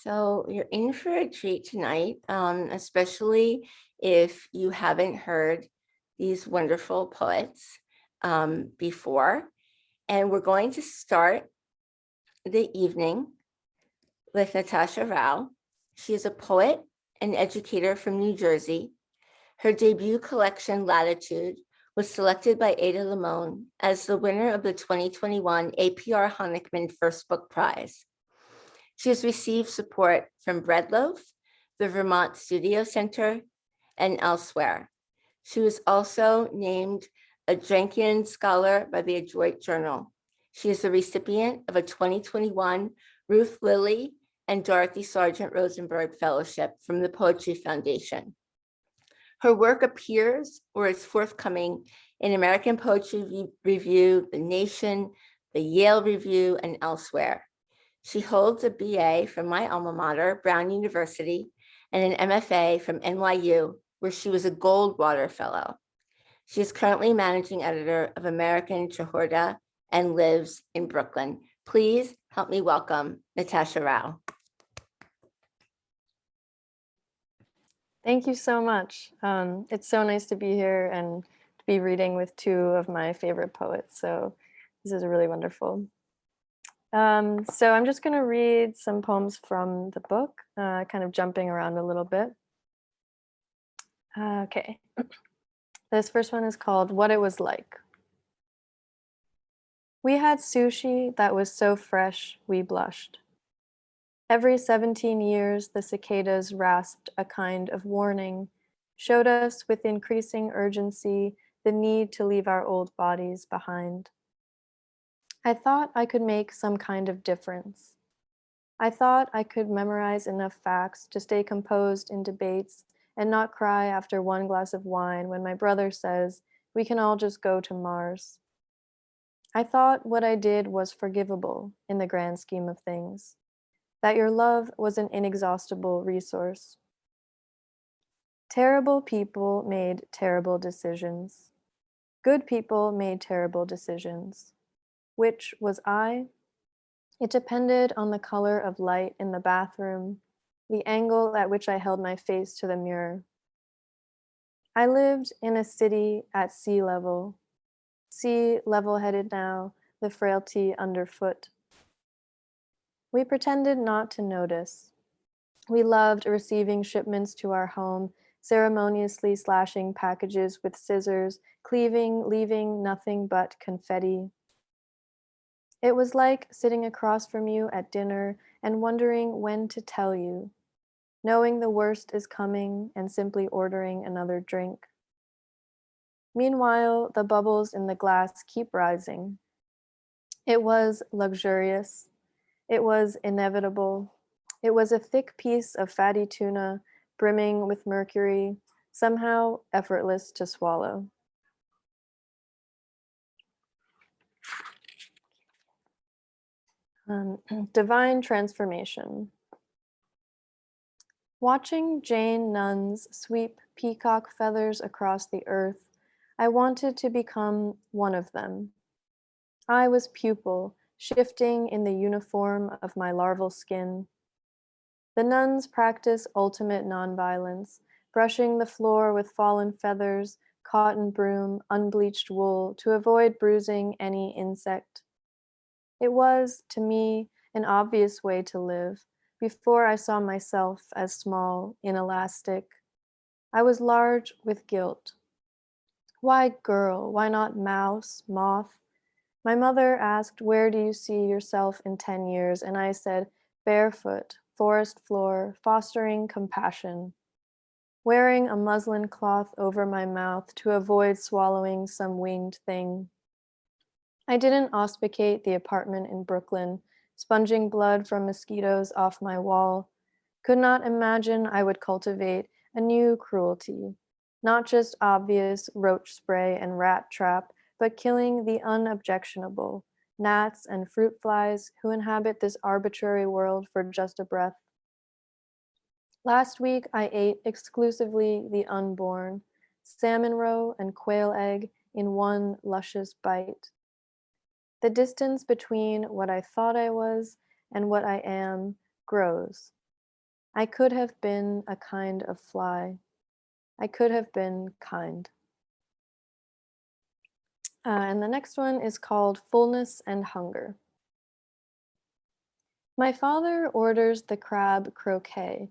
So you're in for a treat tonight, especially if you haven't heard these wonderful poets before. And we're going to start the evening with Natasha Rao. She is a poet and educator from New Jersey. Her debut collection, Latitude, was selected by Ada Limón as the winner of the 2021 APR Honickman First Book Prize. She has received support from Bread Loaf, the Vermont Studio Center, and elsewhere. She was also named a Djanikian Scholar by the Adroit Journal. She is the recipient of a 2021 Ruth, Lilly, and Dorothy Sargent Rosenberg Fellowship from the Poetry Foundation. Her work appears or is forthcoming in American Poetry Review, The Nation, the Yale Review, and elsewhere. She holds a BA from my alma mater, Brown University, and an MFA from NYU, where she was a Goldwater Fellow. She is currently managing editor of American Chordata and lives in Brooklyn. Please help me welcome Natasha Rao. Thank you so much. It's so nice to be here and to be reading with two of my favorite poets. So this is really wonderful. So I'm just going to read some poems from the book, kind of jumping around a little bit. Okay. This first one is called What It Was Like. We had sushi that was so fresh, we blushed. Every 17 years, the cicadas rasped a kind of warning, showed us with increasing urgency the need to leave our old bodies behind. I thought I could make some kind of difference. I thought I could memorize enough facts to stay composed in debates and not cry after one glass of wine when my brother says we can all just go to Mars. I thought what I did was forgivable in the grand scheme of things, that your love was an inexhaustible resource. Terrible people made terrible decisions. Good people made terrible decisions. Which was I? It depended on the color of light in the bathroom, the angle at which I held my face to the mirror. I lived in a city at sea level level-headed now, the frailty underfoot. We pretended not to notice. We loved receiving shipments to our home, ceremoniously slashing packages with scissors, cleaving, leaving nothing but confetti. It was like sitting across from you at dinner and wondering when to tell you, knowing the worst is coming and simply ordering another drink. Meanwhile, the bubbles in the glass keep rising. It was luxurious. It was inevitable. It was a thick piece of fatty tuna, brimming with mercury, somehow effortless to swallow. Divine transformation. Watching Jane nuns sweep peacock feathers across the earth, I wanted to become one of them. I was pupil, shifting in the uniform of my larval skin. The nuns practice ultimate nonviolence, brushing the floor with fallen feathers, cotton broom, unbleached wool to avoid bruising any insect. It was, to me, an obvious way to live, before I saw myself as small, inelastic. I was large with guilt. Why girl? Why not mouse, moth? My mother asked, where do you see yourself in 10 years? And I said, barefoot, forest floor, fostering compassion. Wearing a muslin cloth over my mouth to avoid swallowing some winged thing. I didn't auspicate the apartment in Brooklyn, sponging blood from mosquitoes off my wall. Could not imagine I would cultivate a new cruelty, not just obvious roach spray and rat trap, but killing the unobjectionable, gnats and fruit flies who inhabit this arbitrary world for just a breath. Last week, I ate exclusively the unborn, salmon roe and quail egg in one luscious bite. The distance between what I thought I was and what I am grows, I could have been a kind of fly. I could have been kind. And the next one is called Fullness and Hunger. My father orders the crab croquet,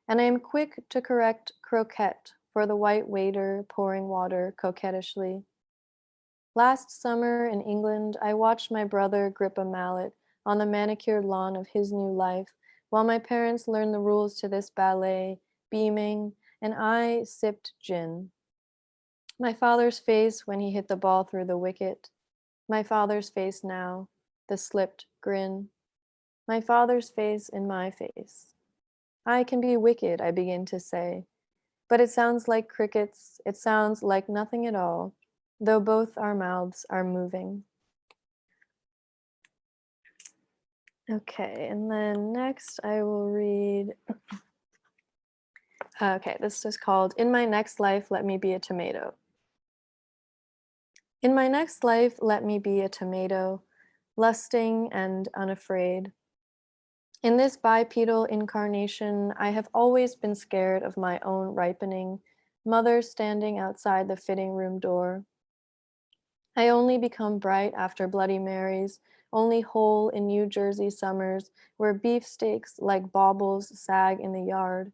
and I am quick to correct croquette for the white waiter pouring water coquettishly. Last summer in England, I watched my brother grip a mallet on the manicured lawn of his new life, while my parents learned the rules to this ballet, beaming, and I sipped gin. My father's face when he hit the ball through the wicket. My father's face now, the slipped grin. My father's face in my face. I can be wicked, I begin to say, but it sounds like crickets, it sounds like nothing at all, though both our mouths are moving. Okay, and then next I will read, okay, this is called In My Next Life, Let Me Be a Tomato. In my next life, let me be a tomato, lusting and unafraid. In this bipedal incarnation, I have always been scared of my own ripening, mother standing outside the fitting room door. I only become bright after Bloody Marys, only whole in New Jersey summers, where beefsteaks like baubles sag in the yard,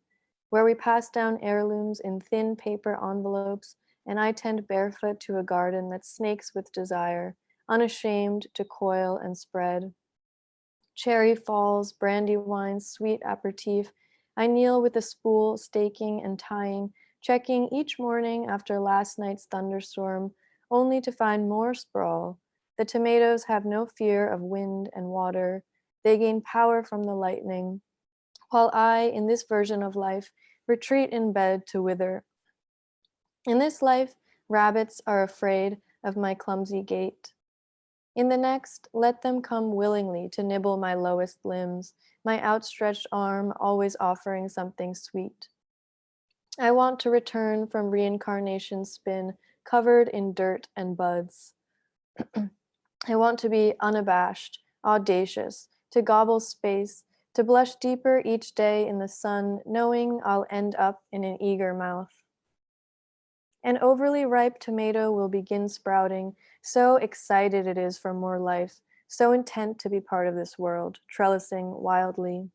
where we pass down heirlooms in thin paper envelopes, and I tend barefoot to a garden that snakes with desire, unashamed to coil and spread. Cherry falls, brandy wines, sweet aperitif. I kneel with a spool, staking and tying, checking each morning after last night's thunderstorm, only to find more sprawl. The tomatoes have no fear of wind and water. They gain power from the lightning, while I, in this version of life, retreat in bed to wither. In this life, rabbits are afraid of my clumsy gait. In the next, let them come willingly to nibble my lowest limbs, my outstretched arm always offering something sweet. I want to return from reincarnation's spin, covered in dirt and buds. I want to be unabashed, audacious, to gobble space, to blush deeper each day in the sun, knowing I'll end up in an eager mouth. An overly ripe tomato will begin sprouting, so excited it is for more life, so intent to be part of this world, trellising wildly.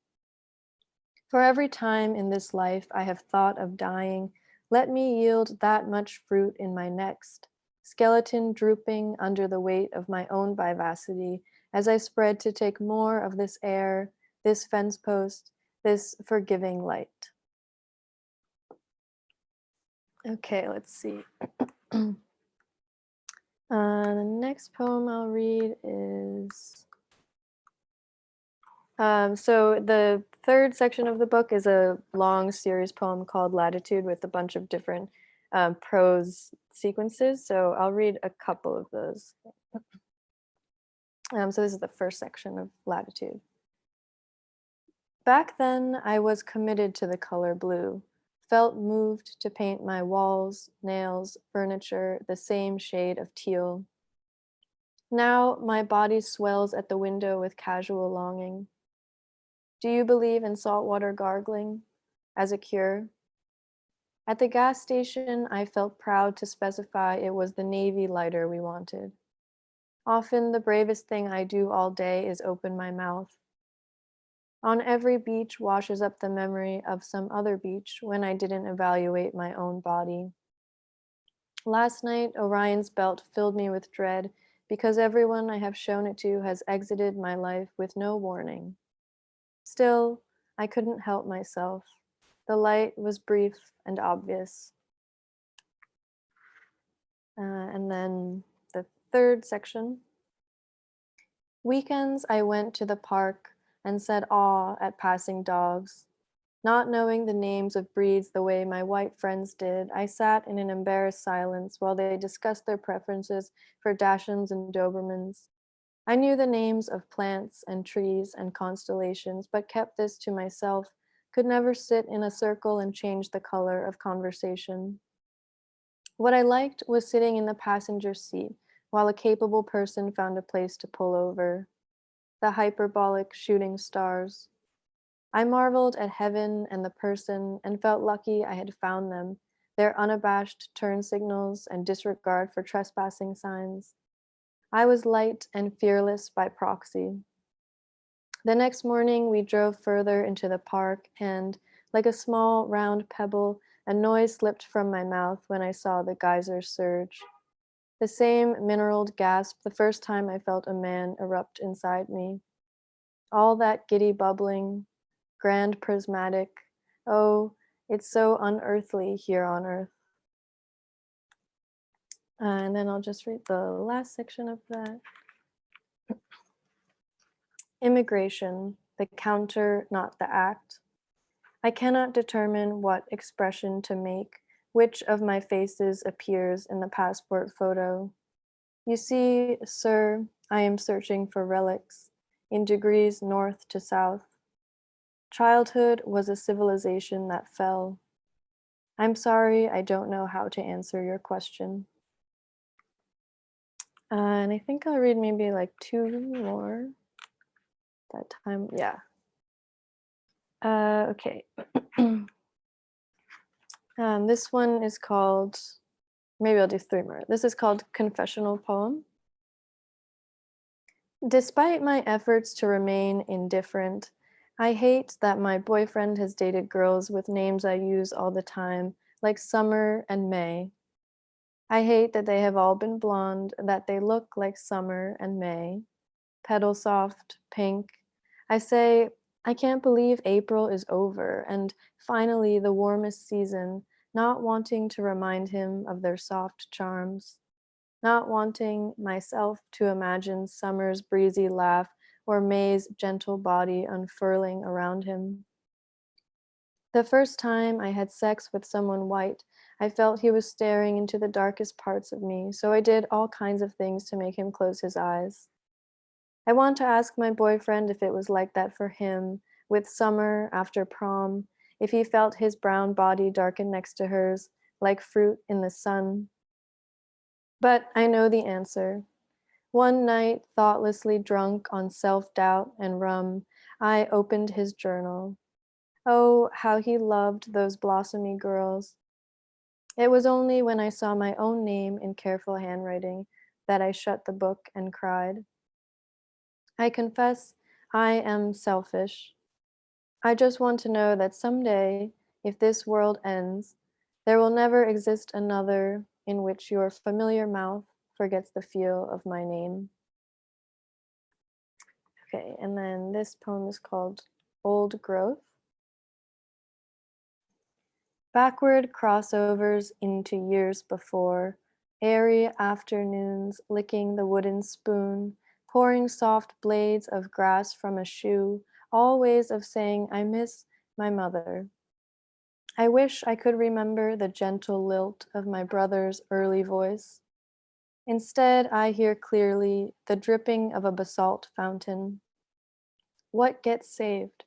For every time in this life I have thought of dying, let me yield that much fruit in my next, skeleton drooping under the weight of my own vivacity as I spread to take more of this air, this fence post, this forgiving light. Okay, let's see. The next poem I'll read is, so the third section of the book is a long series poem called Latitude with a bunch of different prose sequences. So I'll read a couple of those. So this is the first section of Latitude. Back then, I was committed to the color blue, felt moved to paint my walls, nails, furniture the same shade of teal. Now my body swells at the window with casual longing. Do you believe in saltwater gargling as a cure? At the gas station, I felt proud to specify it was the navy lighter we wanted. Often the bravest thing I do all day is open my mouth. On every beach washes up the memory of some other beach when I didn't evaluate my own body. Last night, Orion's belt filled me with dread because everyone I have shown it to has exited my life with no warning. Still, I couldn't help myself. The light was brief and obvious. And then the third section. Weekends, I went to the park and said aw at passing dogs. Not knowing the names of breeds the way my white friends did, I sat in an embarrassed silence while they discussed their preferences for Dachshunds and Dobermans. I knew the names of plants and trees and constellations, but kept this to myself, could never sit in a circle and change the color of conversation. What I liked was sitting in the passenger seat while a capable person found a place to pull over. The hyperbolic shooting stars. I marveled at heaven and the person and felt lucky I had found them, their unabashed turn signals and disregard for trespassing signs. I was light and fearless by proxy. The next morning, we drove further into the park, and, like a small, round pebble, a noise slipped from my mouth when I saw the geyser surge. The same mineraled gasp the first time I felt a man erupt inside me. All that giddy bubbling, grand prismatic, oh, it's so unearthly here on earth. And then I'll just read the last section of that. Immigration, the counter, not the act. I cannot determine what expression to make, which of my faces appears in the passport photo. You see, sir, I am searching for relics, in degrees north to south. Childhood was a civilization that fell. I'm sorry, I don't know how to answer your question. And I think I'll read maybe like two more. That time, yeah. Okay. This one is called, maybe I'll do three more. This is called Confessional Poem. Despite my efforts to remain indifferent, I hate that my boyfriend has dated girls with names I use all the time, like Summer and May. I hate that they have all been blonde, that they look like Summer and May. Petal soft, pink. I say, I can't believe April is over, and finally the warmest season, not wanting to remind him of their soft charms, not wanting myself to imagine summer's breezy laugh or May's gentle body unfurling around him. The first time I had sex with someone white, I felt he was staring into the darkest parts of me, so I did all kinds of things to make him close his eyes. I want to ask my boyfriend if it was like that for him, with summer after prom, if he felt his brown body darken next to hers, like fruit in the sun. But I know the answer. One night, thoughtlessly drunk on self-doubt and rum, I opened his journal. Oh, how he loved those blossomy girls. It was only when I saw my own name in careful handwriting that I shut the book and cried. I confess I am selfish. I just want to know that someday, if this world ends, there will never exist another in which your familiar mouth forgets the feel of my name. Okay, and then this poem is called Old Growth. Backward crossovers into years before, airy afternoons licking the wooden spoon, pouring soft blades of grass from a shoe, all ways of saying I miss my mother. I wish I could remember the gentle lilt of my brother's early voice. Instead, I hear clearly the dripping of a basalt fountain. What gets saved?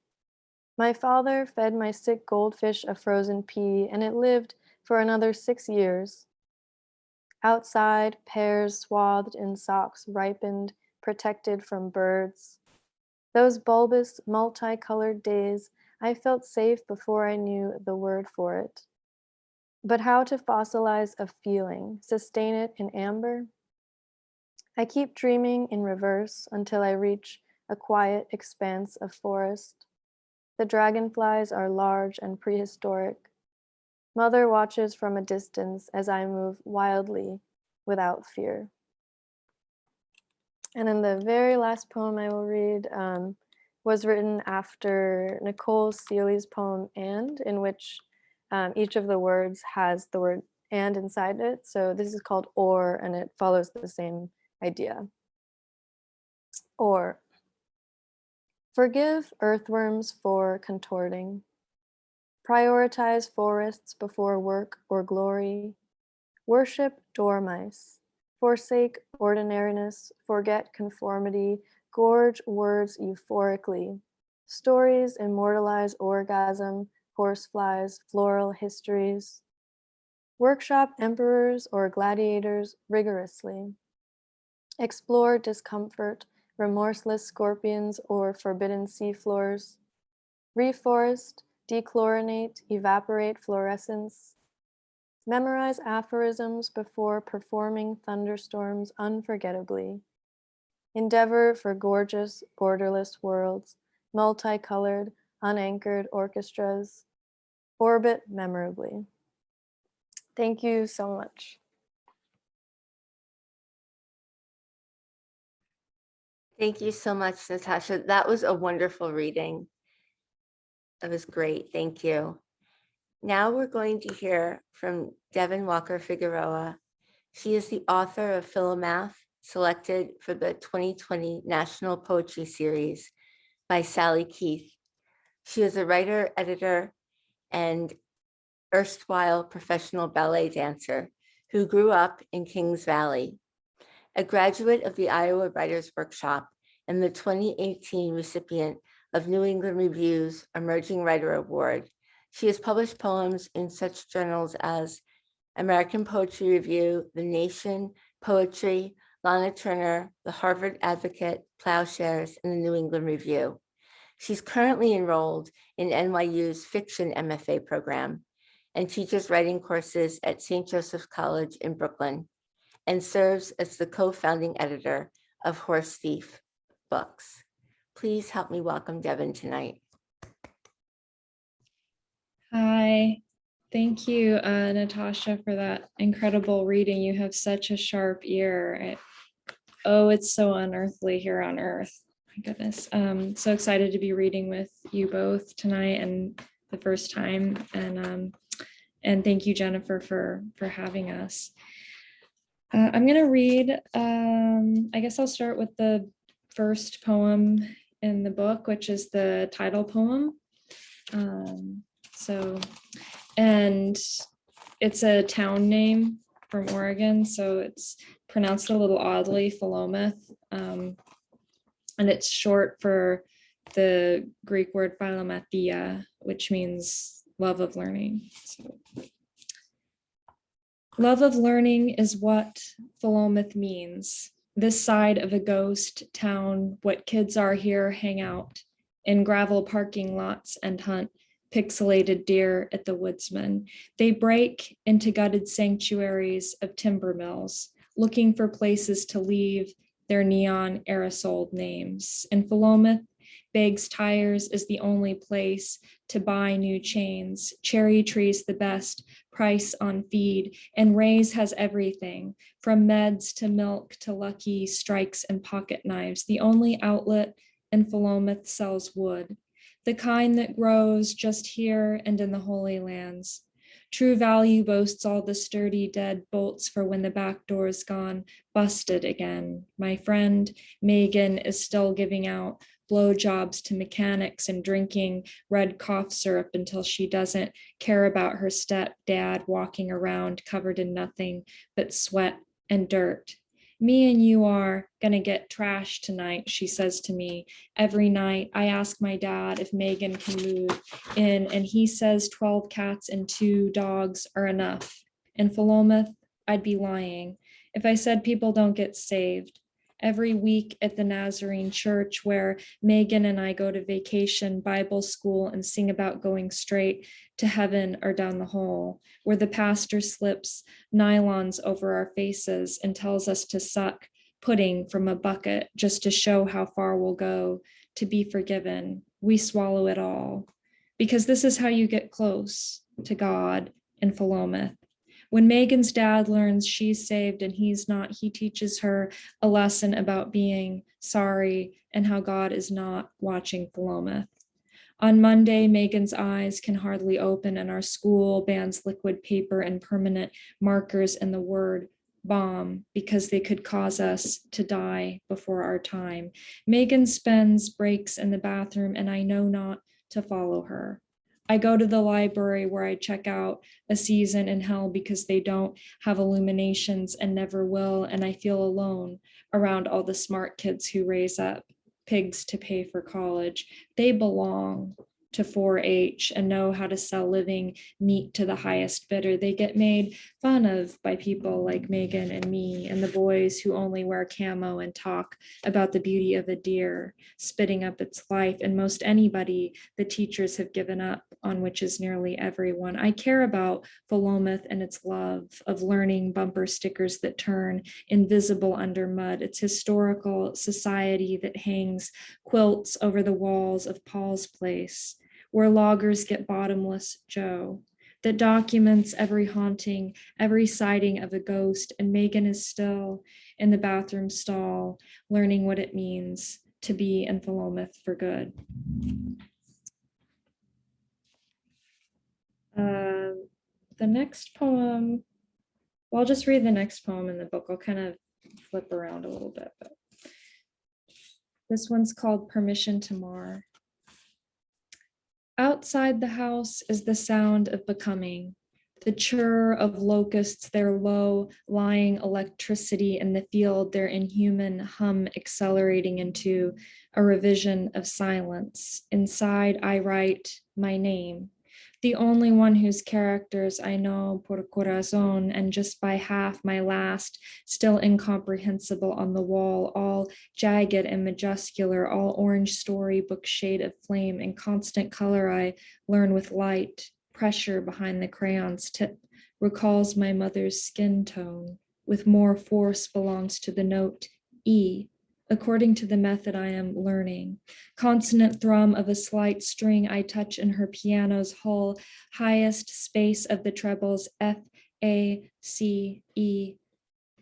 My father fed my sick goldfish a frozen pea, and it lived for another 6 years. Outside, pears swathed in socks ripened, protected from birds. Those bulbous, multicolored days, I felt safe before I knew the word for it. But how to fossilize a feeling, sustain it in amber? I keep dreaming in reverse until I reach a quiet expanse of forest. The dragonflies are large and prehistoric. Mother watches from a distance as I move wildly without fear. And then the very last poem I will read was written after Nicole Seeley's poem And, in which each of the words has the word and inside it. So this is called Or, and it follows the same idea. Or, forgive earthworms for contorting. Prioritize forests before work or glory. Worship dormice. Forsake ordinariness. Forget conformity. Gorge words euphorically. Stories immortalize orgasm, horseflies, floral histories. Workshop emperors or gladiators rigorously. Explore discomfort, remorseless scorpions or forbidden seafloors. reforest, dechlorinate, evaporate fluorescence, memorize aphorisms before performing thunderstorms unforgettably, endeavor for gorgeous, borderless worlds, multicolored, unanchored orchestras, orbit memorably. Thank you so much. Thank you so much, Natasha. That was a wonderful reading. That was great. Thank you. Now we're going to hear from Devon Walker-Figueroa. She is the author of Philomath, selected for the 2020 National Poetry Series by Sally Keith. She is a writer, editor, and erstwhile professional ballet dancer who grew up in Kings Valley. A graduate of the Iowa Writers Workshop and the 2018 recipient of New England Review's Emerging Writer Award, she has published poems in such journals as American Poetry Review, The Nation, Poetry, Lana Turner, the Harvard Advocate, Ploughshares, and the New England Review. She's currently enrolled in NYU's Fiction MFA program and teaches writing courses at St. Joseph's College in Brooklyn, and serves as the co-founding editor of Horsethief Books. Please help me welcome Devon tonight. Hi, thank you, Natasha, for that incredible reading. You have such a sharp ear. Oh, it's so unearthly here on earth. My goodness. So excited to be reading with you both tonight and the first time. And thank you, Jennifer, for having us. I'm going to read, I guess I'll start with the first poem in the book, which is the title poem. And it's a town name from Oregon, so it's pronounced a little oddly, Philomath, and it's short for the Greek word philomathia, which means love of learning. So, love of learning is what Philomath means. This side of a ghost town, what kids are here hang out in gravel parking lots and hunt pixelated deer at the woodsman. They break into gutted sanctuaries of timber mills, looking for places to leave their neon aerosoled names. And Philomath, Beg's Tires is the only place to buy new chains. Cherry trees the best price on feed, and Ray's has everything, from meds to milk to Lucky Strikes and pocket knives. The only outlet in Philomath sells wood, the kind that grows just here and in the Holy Lands. True Value boasts all the sturdy dead bolts for when the back door's gone, busted again. My friend Megan is still giving out blowjobs to mechanics and drinking red cough syrup until she doesn't care about her stepdad walking around covered in nothing but sweat and dirt. Me and you are gonna get trashed tonight, she says to me. Every night I ask my dad if Megan can move in, and he says 12 cats and 2 dogs are enough. In Philomath, I'd be lying if I said people don't get saved. Every week at the Nazarene church where Megan and I go to vacation, Bible school, and sing about going straight to heaven or down the hole, where the pastor slips nylons over our faces and tells us to suck pudding from a bucket just to show how far we'll go to be forgiven. We swallow it all, because this is how you get close to God in Philomath. When Megan's dad learns she's saved and he's not, he teaches her a lesson about being sorry and how God is not watching Philomath. On Monday, Megan's eyes can hardly open, and our school bans liquid paper and permanent markers and the word bomb because they could cause us to die before our time. Megan spends breaks in the bathroom, and I know not to follow her. I go to the library where I check out A Season in Hell because they don't have illuminations and never will, and I feel alone around all the smart kids who raise up pigs to pay for college. They belong. to 4-H and know how to sell living meat to the highest bidder. They get made fun of by people like Megan and me and the boys who only wear camo and talk about the beauty of a deer spitting up its life. And most anybody the teachers have given up on, which is nearly everyone. I care about Philomath and its love of learning bumper stickers that turn invisible under mud. Its historical society that hangs quilts over the walls of Paul's Place, where loggers get bottomless Joe, that documents every haunting, every sighting of a ghost. And Megan is still in the bathroom stall, learning what it means to be in Philomath for good. The next poem, well, I'll just read the next poem in the book. I'll kind of flip around a little bit, but this one's called Permission to Mar. Outside the house is the sound of becoming, the churr of locusts, their low lying electricity in the field, their inhuman hum accelerating into a revision of silence. Inside, I write my name, the only one whose characters I know por corazón, and just by half my last, still incomprehensible on the wall, all jagged and majuscular, all orange storybook shade of flame and constant color I learn with light. Pressure behind the crayon's tip recalls my mother's skin tone, with more force belongs to the note E, according to the method I am learning. Consonant thrum of a slight string I touch in her piano's hull, highest space of the trebles F, A, C, E.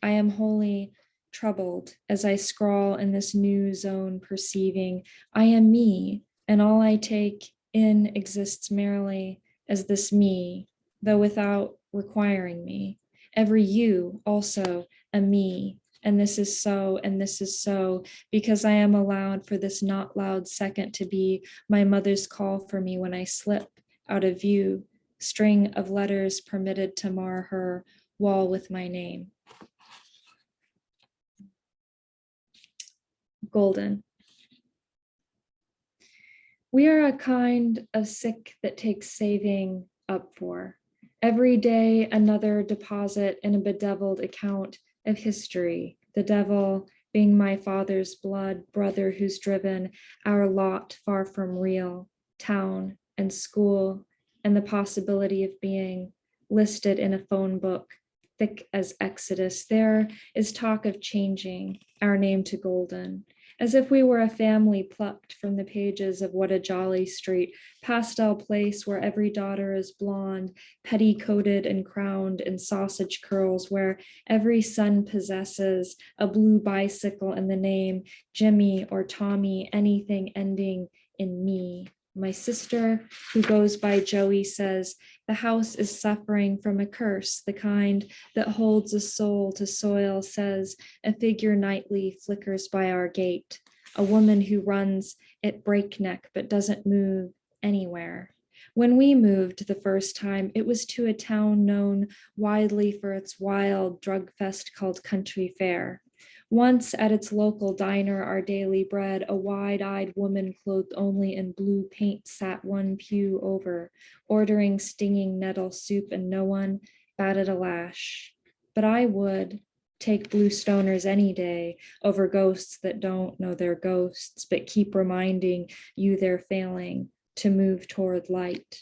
I am wholly troubled as I scrawl in this new zone, perceiving I am me, and all I take in exists merely as this me, though without requiring me. Every you also a me, and this is so, and this is so, because I am allowed for this not loud second to be my mother's call for me when I slip out of view, string of letters permitted to mar her wall with my name. Golden. We are a kind of sick that takes saving up for. Every day, another deposit in a bedeviled account of history, the devil being my father's blood brother who's driven our lot far from real, town and school, and the possibility of being listed in a phone book, thick as Exodus. There is talk of changing our name to Golden, as if we were a family plucked from the pages of What a Jolly Street, pastel place where every daughter is blonde, petticoated and crowned in sausage curls, where every son possesses a blue bicycle and the name Jimmy or Tommy, anything ending in me. My sister, who goes by Joey, says the house is suffering from a curse, the kind that holds a soul to soil, says a figure nightly flickers by our gate, a woman who runs at breakneck but doesn't move anywhere. When we moved the first time, it was to a town known widely for its wild drug fest called Country Fair. Once at its local diner, Our Daily Bread, a wide-eyed woman clothed only in blue paint sat one pew over, ordering stinging nettle soup, and no one batted a lash. But I would take blue stoners any day over ghosts that don't know they're ghosts, but keep reminding you they're failing to move toward light.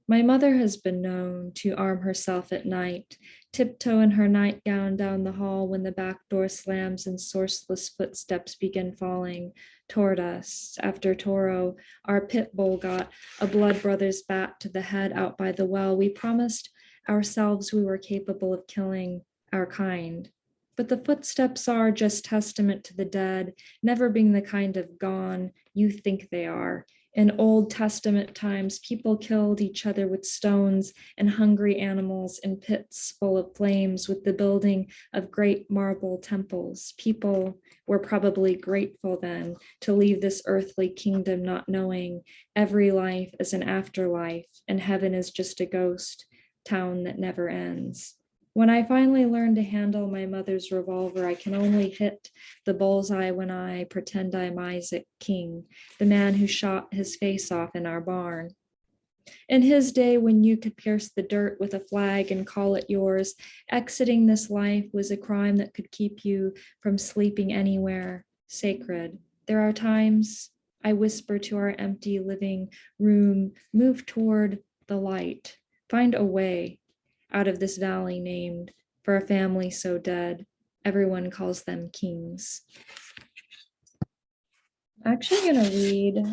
My mother has been known to arm herself at night, tiptoe in her nightgown down the hall when the back door slams and sourceless footsteps begin falling toward us. After Toro, our pit bull, got a blood brother's bat to the head out by the well, we promised ourselves we were capable of killing our kind. But the footsteps are just testament to the dead, never being the kind of gone you think they are. In Old Testament times, people killed each other with stones and hungry animals in pits full of flames with the building of great marble temples. People were probably grateful then to leave this earthly kingdom not knowing every life is an afterlife and heaven is just a ghost town that never ends. When I finally learned to handle my mother's revolver, I can only hit the bullseye when I pretend I'm Isaac King, the man who shot his face off in our barn. In his day, when you could pierce the dirt with a flag and call it yours, exiting this life was a crime that could keep you from sleeping anywhere sacred. There are times I whisper to our empty living room, move toward the light, find a way out of this valley named for a family so dead, everyone calls them kings. I'm actually gonna read,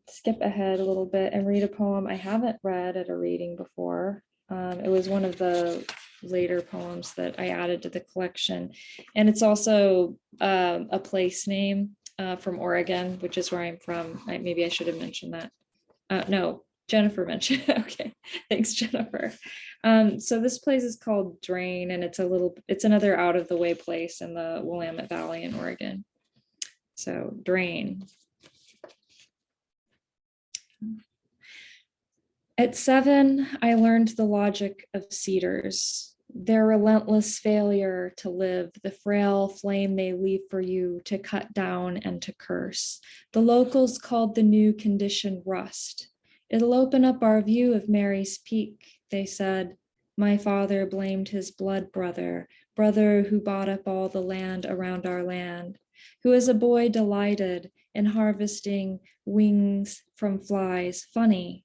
skip ahead a little bit and read a poem I haven't read at a reading before. It was one of the later poems that I added to the collection. And it's also a place name from Oregon, which is where I'm from. Maybe I should have mentioned that. No, Jennifer mentioned. Okay, thanks, Jennifer. So this place is called Drain, and it's another out of the way place in the Willamette Valley in Oregon. So Drain. At 7, I learned the logic of cedars, their relentless failure to live, the frail flame they leave for you to cut down and to curse. The locals called the new condition rust. It'll open up our view of Mary's Peak, they said. My father blamed his blood brother who bought up all the land around our land, who as a boy delighted in harvesting wings from flies. Funny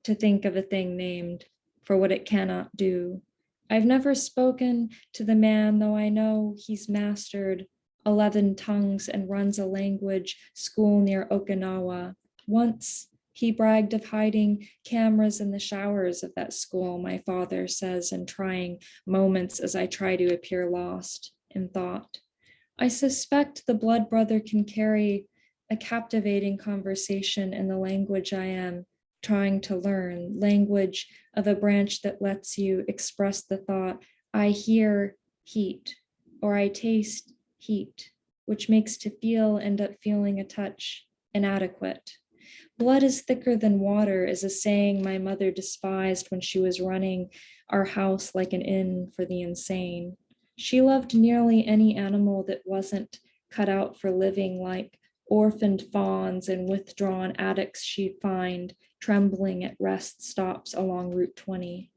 to think of a thing named for what it cannot do. I've never spoken to the man, though I know he's mastered 11 tongues and runs a language school near Okinawa. Once he bragged of hiding cameras in the showers of that school, my father says, in trying moments as I try to appear lost in thought. I suspect the blood brother can carry a captivating conversation in the language I am trying to learn, language of a branch that lets you express the thought, I hear heat, or I taste heat, which makes to feel end up feeling a touch inadequate. Blood is thicker than water is a saying my mother despised when she was running our house like an inn for the insane. She loved nearly any animal that wasn't cut out for living, like orphaned fawns and withdrawn addicts she'd find trembling at rest stops along Route 20.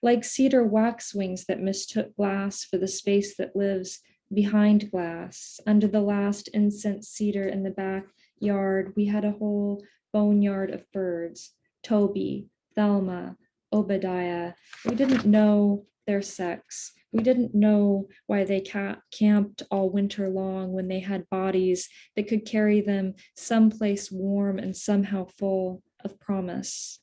Like cedar waxwings that mistook glass for the space that lives behind glass. Under the last incense cedar in the backyard, we had a whole boneyard of birds, Toby, Thelma, Obadiah. We didn't know their sex. We didn't know why they camped all winter long when they had bodies that could carry them someplace warm and somehow full of promise.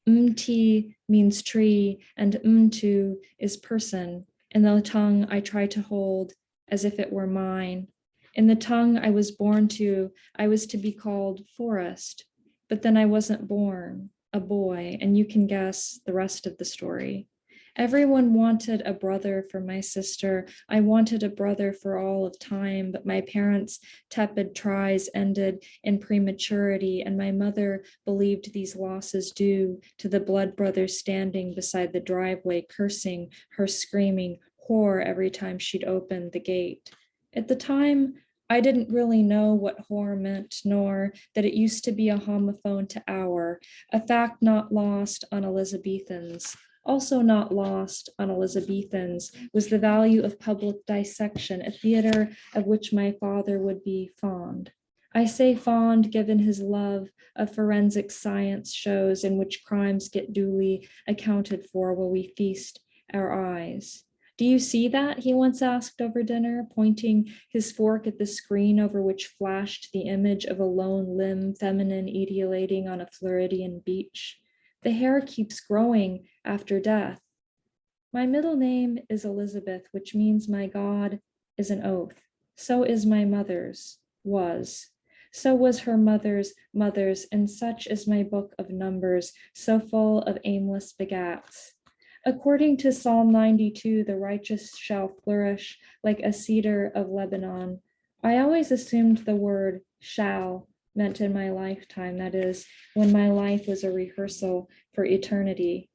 Mti means tree and mtu is person. In the tongue I try to hold as if it were mine. In the tongue I was born to, I was to be called forest, but then I wasn't born, a boy, and you can guess the rest of the story. Everyone wanted a brother for my sister. I wanted a brother for all of time, but my parents' tepid tries ended in prematurity, and my mother believed these losses due to the blood brother standing beside the driveway, cursing her screaming whore every time she'd open the gate. At the time, I didn't really know what whore meant, nor that it used to be a homophone to our, a fact not lost on Elizabethans. Also not lost on Elizabethans was the value of public dissection, a theater of which my father would be fond. I say fond given his love of forensic science shows in which crimes get duly accounted for while we feast our eyes. Do you see that? He once asked over dinner, pointing his fork at the screen over which flashed the image of a lone limb feminine etiolating on a Floridian beach. The hair keeps growing after death. My middle name is Elizabeth, which means my God is an oath. So is my mother's, was. So was her mother's, and such is my book of numbers, so full of aimless begats. According to Psalm 92, the righteous shall flourish like a cedar of Lebanon. I always assumed the word shall meant in my lifetime, that is, when my life was a rehearsal for eternity.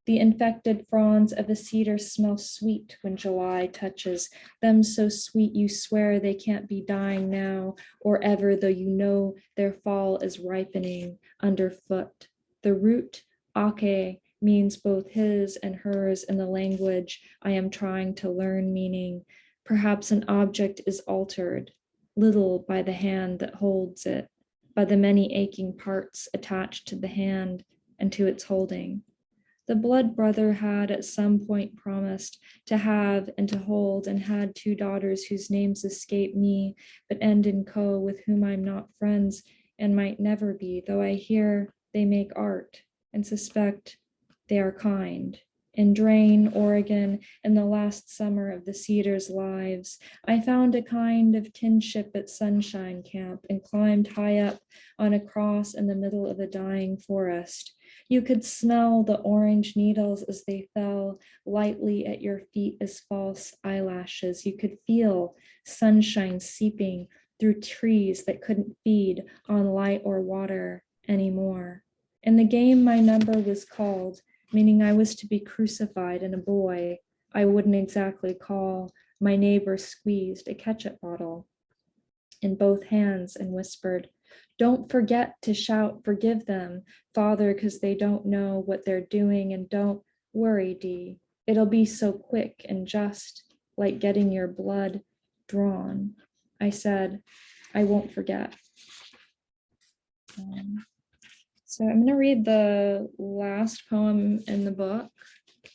The infected fronds of a cedar smell sweet when July touches them, so sweet you swear they can't be dying now or ever, though you know their fall is ripening underfoot. The root ake means both his and hers in the language I am trying to learn, meaning perhaps an object is altered, little by the hand that holds it, by the many aching parts attached to the hand and to its holding. The blood brother had at some point promised to have and to hold, and had 2 daughters whose names escape me, but end in co, with whom I'm not friends and might never be, though I hear they make art and suspect they are kind. In Drain, Oregon, in the last summer of the Cedars' lives, I found a kind of kinship at Sunshine Camp and climbed high up on a cross in the middle of a dying forest. You could smell the orange needles as they fell lightly at your feet as false eyelashes. You could feel sunshine seeping through trees that couldn't feed on light or water anymore. In the game, my number was called, meaning I was to be crucified, and a boy I wouldn't exactly call my neighbor squeezed a ketchup bottle in both hands and whispered, "Don't forget to shout, forgive them, Father, because they don't know what they're doing, and don't worry, Dee. It'll be so quick and just like getting your blood drawn." I said, "I won't forget." So I'm going to read the last poem in the book.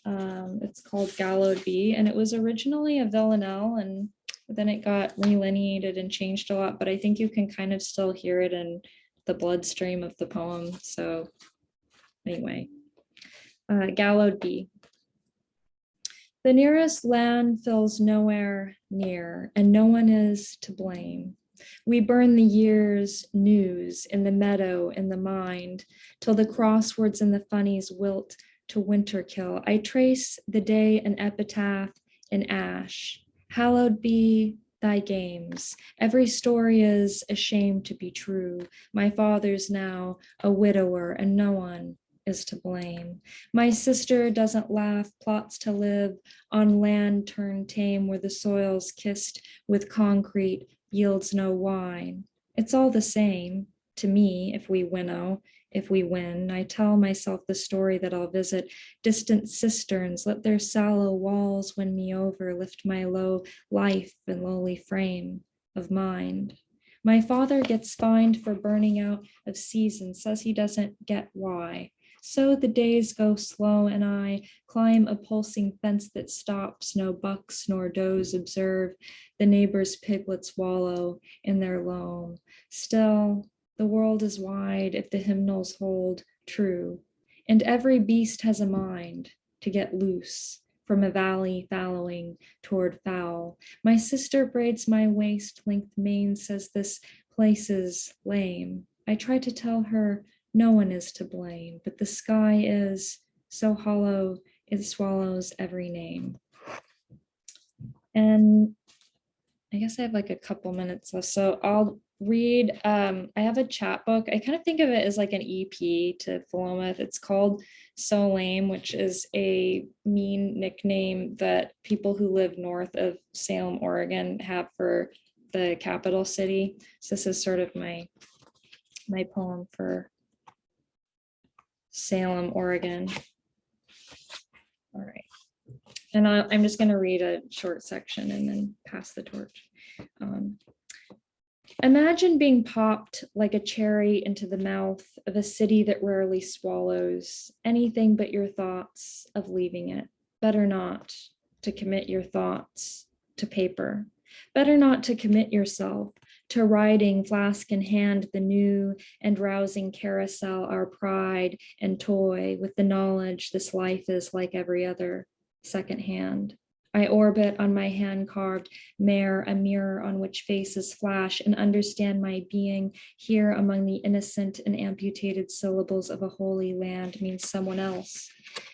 It's called Gallowed Bee, and it was originally a villanelle, and then it got relineated and changed a lot, but I think you can kind of still hear it in the bloodstream of the poem. So anyway, Gallowed Bee. The nearest land fills nowhere near, and no one is to blame. We burn the year's news in the meadow, in the mind, till the crosswords and the funnies wilt to winter kill. I trace the day an epitaph in ash. Hallowed be thy games. Every story is ashamed to be true. My father's now a widower, and no one is to blame. My sister doesn't laugh, plots to live on land turned tame, where the soil's kissed with concrete yields no wine. It's all the same to me if we winnow, if we win. I tell myself the story that I'll visit distant cisterns, let their sallow walls win me over, lift my low life and lowly frame of mind. My father gets fined for burning out of season, says he doesn't get why. So the days go slow, and I climb a pulsing fence that stops. No bucks nor does observe the neighbors' piglets wallow in their loam. Still, the world is wide if the hymnals hold true, and every beast has a mind to get loose from a valley fallowing toward fowl. My sister braids my waist-length mane, says this place is lame. I try to tell her no one is to blame, but the sky is so hollow it swallows every name. And I guess I have like a couple minutes left, so I'll read. I have a chapbook. I kind of think of it as like an EP to Philomath. It's called So Lame, which is a mean nickname that people who live north of Salem, Oregon have for the capital city. So this is sort of my poem for Salem, Oregon. All right. And I'm just going to read a short section and then pass the torch. Imagine being popped like a cherry into the mouth of a city that rarely swallows anything but your thoughts of leaving it. Better not to commit your thoughts to paper. Better not to commit yourself to riding flask in hand the new and rousing carousel, our pride and toy, with the knowledge this life is like every other secondhand. I orbit on my hand-carved mare, a mirror on which faces flash, and understand my being here among the innocent and amputated syllables of a holy land means someone else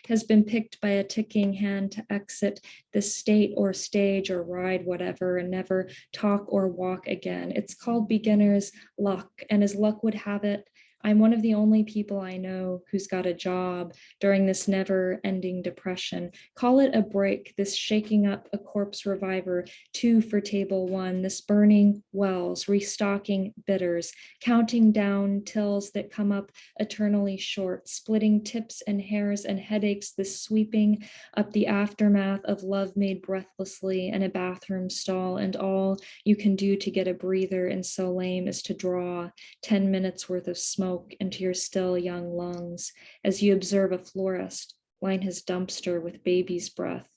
has been picked by a ticking hand to exit the state or stage or ride whatever and never talk or walk again. It's called beginner's luck, and as luck would have it, I'm one of the only people I know who's got a job during this never-ending depression. Call it a break, this shaking up a corpse reviver, 2 for table 1, this burning wells, restocking bitters, counting down tills that come up eternally short, splitting tips and hairs and headaches, this sweeping up the aftermath of love made breathlessly in a bathroom stall, and all you can do to get a breather and so lame as to draw 10 minutes worth of smoke into your still young lungs as you observe a florist line his dumpster with baby's breath,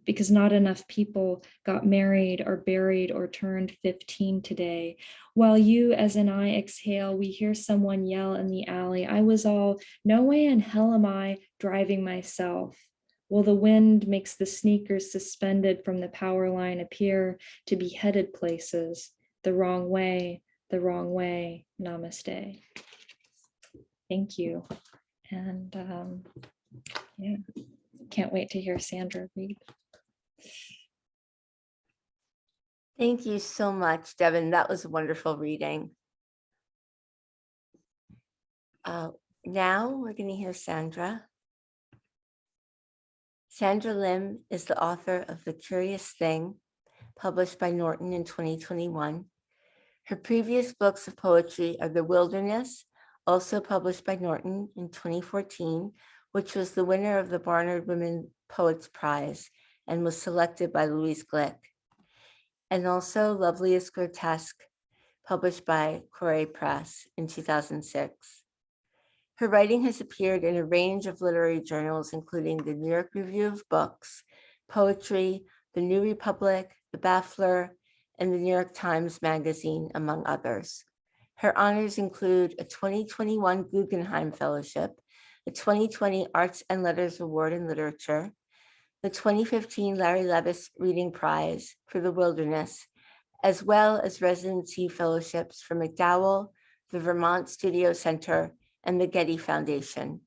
because not enough people got married or buried or turned 15 today. While you, as in I, exhale, we hear someone yell in the alley, I was all, no way in hell am I driving myself. Well, the wind makes the sneakers suspended from the power line appear to be headed places, the wrong way, namaste. Thank you. And yeah, can't wait to hear Sandra read. Thank you so much, Devon. That was a wonderful reading. Now we're going to hear Sandra. Sandra Lim is the author of The Curious Thing, published by Norton in 2021. Her previous books of poetry are The Wilderness, also published by Norton in 2014, which was the winner of the Barnard Women Poets Prize and was selected by Louise Glick, and also Loveliest Grotesque, published by Corée Press in 2006. Her writing has appeared in a range of literary journals, including the New York Review of Books, Poetry, the New Republic, the Baffler, and the New York Times Magazine, among others. Her honors include a 2021 Guggenheim Fellowship, a 2020 Arts and Letters Award in Literature, the 2015 Larry Levis Reading Prize for The Wilderness, as well as residency fellowships from McDowell, the Vermont Studio Center, and the Getty Foundation.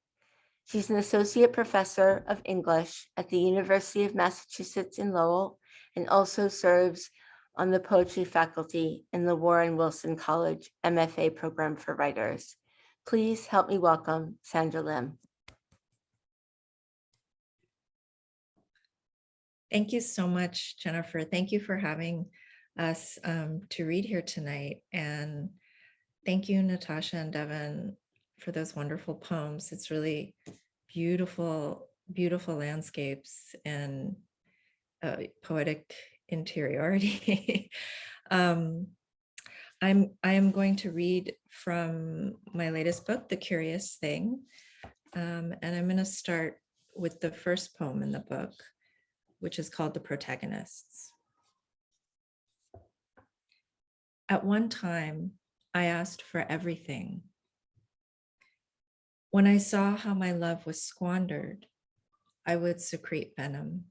She's an associate professor of English at the University of Massachusetts in Lowell, and also serves on the poetry faculty in the Warren Wilson College MFA program for writers. Please help me welcome Sandra Lim. Thank you so much, Jennifer. Thank you for having us to read here tonight. And thank you, Natasha and Devon, for those wonderful poems. It's really beautiful, beautiful landscapes and poetic interiority. I am going to read from my latest book, The Curious Thing. And I'm going to start with the first poem in the book, which is called The Protagonists. At one time, I asked for everything. When I saw how my love was squandered, I would secrete venom.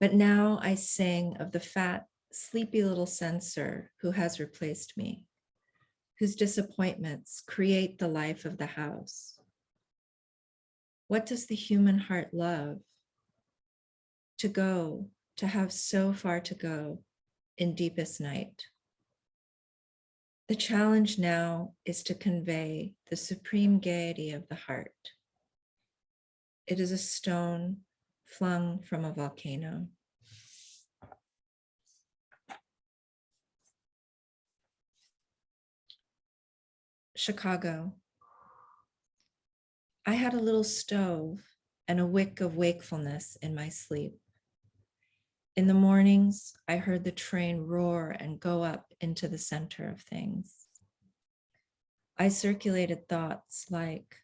But now I sing of the fat, sleepy little censor who has replaced me, whose disappointments create the life of the house. What does the human heart love? To go, to have so far to go in deepest night. The challenge now is to convey the supreme gaiety of the heart. It is a stone flung from a volcano. Chicago. I had a little stove and a wick of wakefulness in my sleep. In the mornings, I heard the train roar and go up into the center of things. I circulated thoughts like,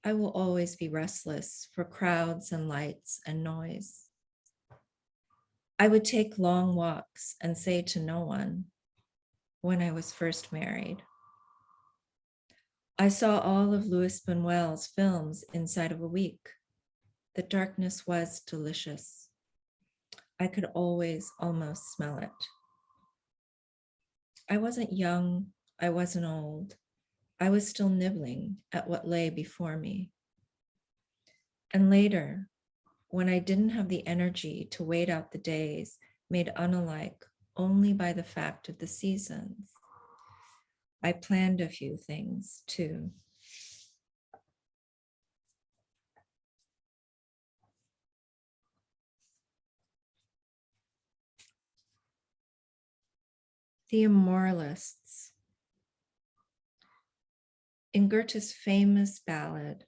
I will always be restless for crowds and lights and noise. I would take long walks and say to no one when I was first married. I saw all of Louis Buñuel's films inside of a week. The darkness was delicious. I could always almost smell it. I wasn't young, I wasn't old. I was still nibbling at what lay before me. And later, when I didn't have the energy to wait out the days made unalike only by the fact of the seasons, I planned a few things too. The Immoralists. In Goethe's famous ballad,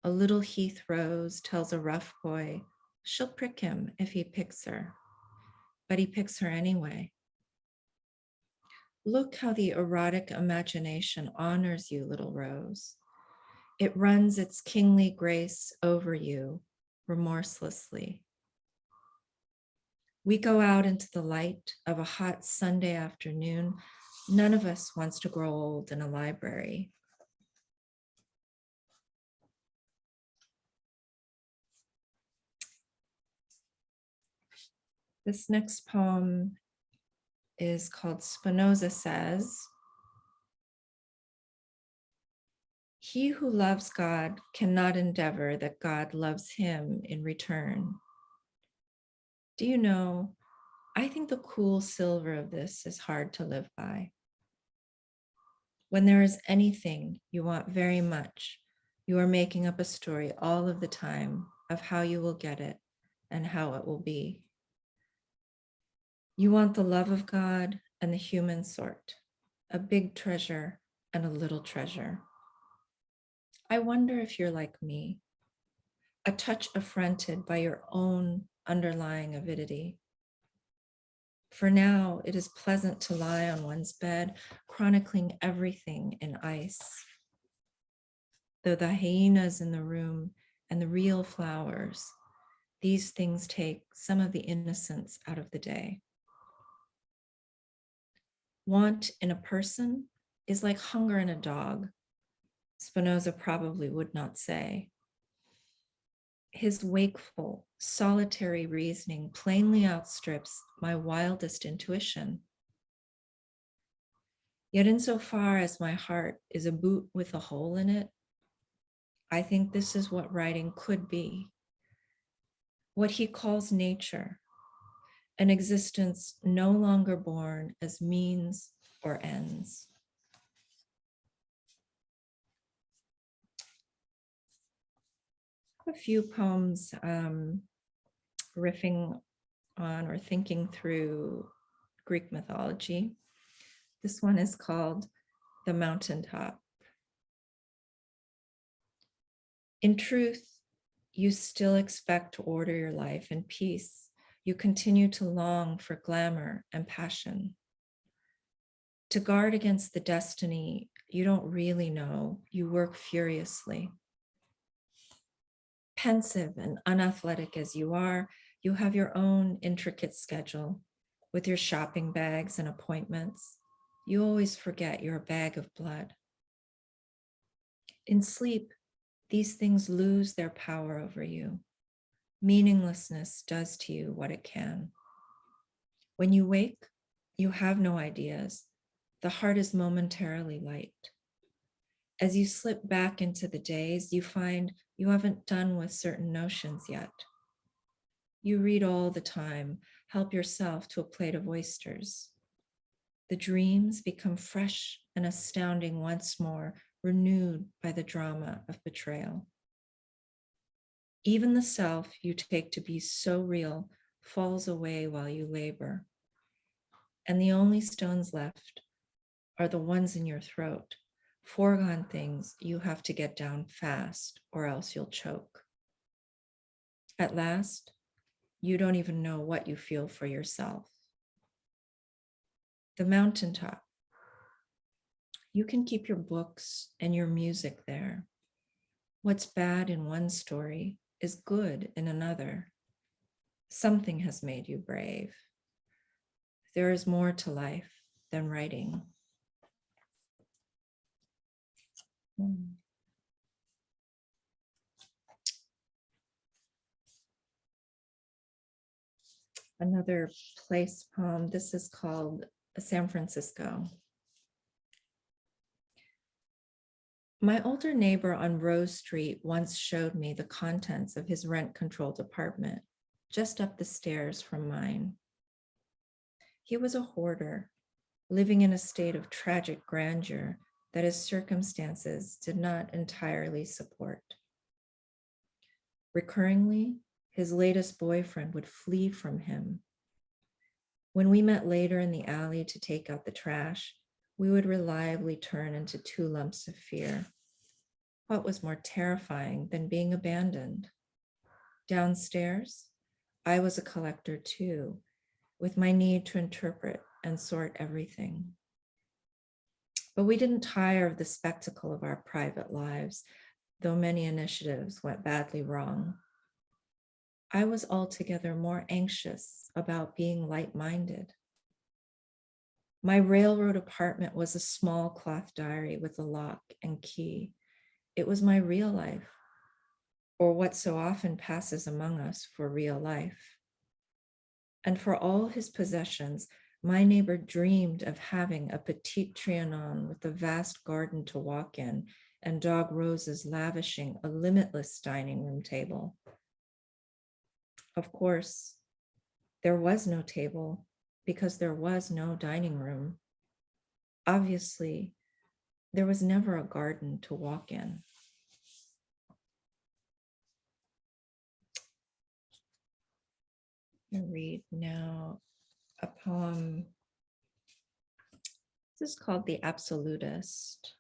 a little heath rose tells a rough boy she'll prick him if he picks her, but he picks her anyway. Look how the erotic imagination honors you, little rose. It runs its kingly grace over you remorselessly. We go out into the light of a hot Sunday afternoon. None of us wants to grow old in a library. This next poem is called Spinoza Says. He who loves God cannot endeavor that God loves him in return. Do you know, I think the cool silver of this is hard to live by. When there is anything you want very much, you are making up a story all of the time of how you will get it and how it will be. You want the love of God and the human sort, a big treasure and a little treasure. I wonder if you're like me, a touch affronted by your own underlying avidity. For now, it is pleasant to lie on one's bed, chronicling everything in ice. Though the hyenas in the room and the real flowers, these things take some of the innocence out of the day. Want in a person is like hunger in a dog, Spinoza probably would not say. His wakeful, solitary reasoning plainly outstrips my wildest intuition. Yet insofar as my heart is a boot with a hole in it, I think this is what writing could be. What he calls nature, an existence no longer born as means or ends. A few poems riffing on or thinking through Greek mythology. This one is called The Mountaintop. In truth, you still expect to order your life in peace. You continue to long for glamour and passion. To guard against the destiny you don't really know, you work furiously. Pensive and unathletic as you are, you have your own intricate schedule with your shopping bags and appointments. You always forget you're a bag of blood. In sleep, these things lose their power over you. Meaninglessness does to you what it can. When you wake, you have no ideas. The heart is momentarily light. As you slip back into the days, you find you haven't done with certain notions yet. You read all the time, help yourself to a plate of oysters. The dreams become fresh and astounding once more, renewed by the drama of betrayal. Even the self you take to be so real falls away while you labor. And the only stones left are the ones in your throat, foregone things you have to get down fast or else you'll choke. At last, you don't even know what you feel for yourself. The mountaintop. You can keep your books and your music there. What's bad in one story is good in another. Something has made you brave. There is more to life than writing. Another place poem. This is called San Francisco. My older neighbor on Rose Street once showed me the contents of his rent-controlled apartment, just up the stairs from mine. He was a hoarder, living in a state of tragic grandeur that his circumstances did not entirely support. Recurringly, his latest boyfriend would flee from him. When we met later in the alley to take out the trash, we would reliably turn into two lumps of fear. What was more terrifying than being abandoned? Downstairs, I was a collector too, with my need to interpret and sort everything. But we didn't tire of the spectacle of our private lives, though many initiatives went badly wrong. I was altogether more anxious about being light-minded. My railroad apartment was a small cloth diary with a lock and key. It was my real life, or what so often passes among us for real life. And for all his possessions, my neighbor dreamed of having a petite Trianon with a vast garden to walk in and dog roses lavishing a limitless dining room table. Of course, there was no table because there was no dining room. Obviously, there was never a garden to walk in. I read now a poem. This is called The Absolutist.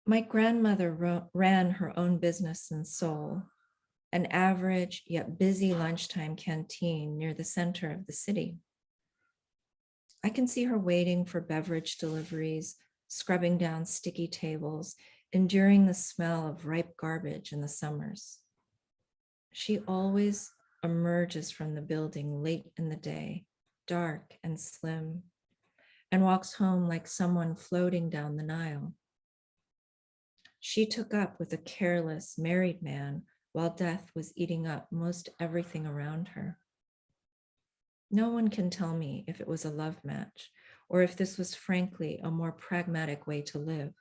My grandmother ran her own business in Seoul, an average yet busy lunchtime canteen near the center of the city. I can see her waiting for beverage deliveries, scrubbing down sticky tables, enduring the smell of ripe garbage in the summers. She always emerges from the building late in the day, dark and slim, and walks home like someone floating down the Nile. She took up with a careless married man while death was eating up most everything around her. No one can tell me if it was a love match or if this was frankly a more pragmatic way to live.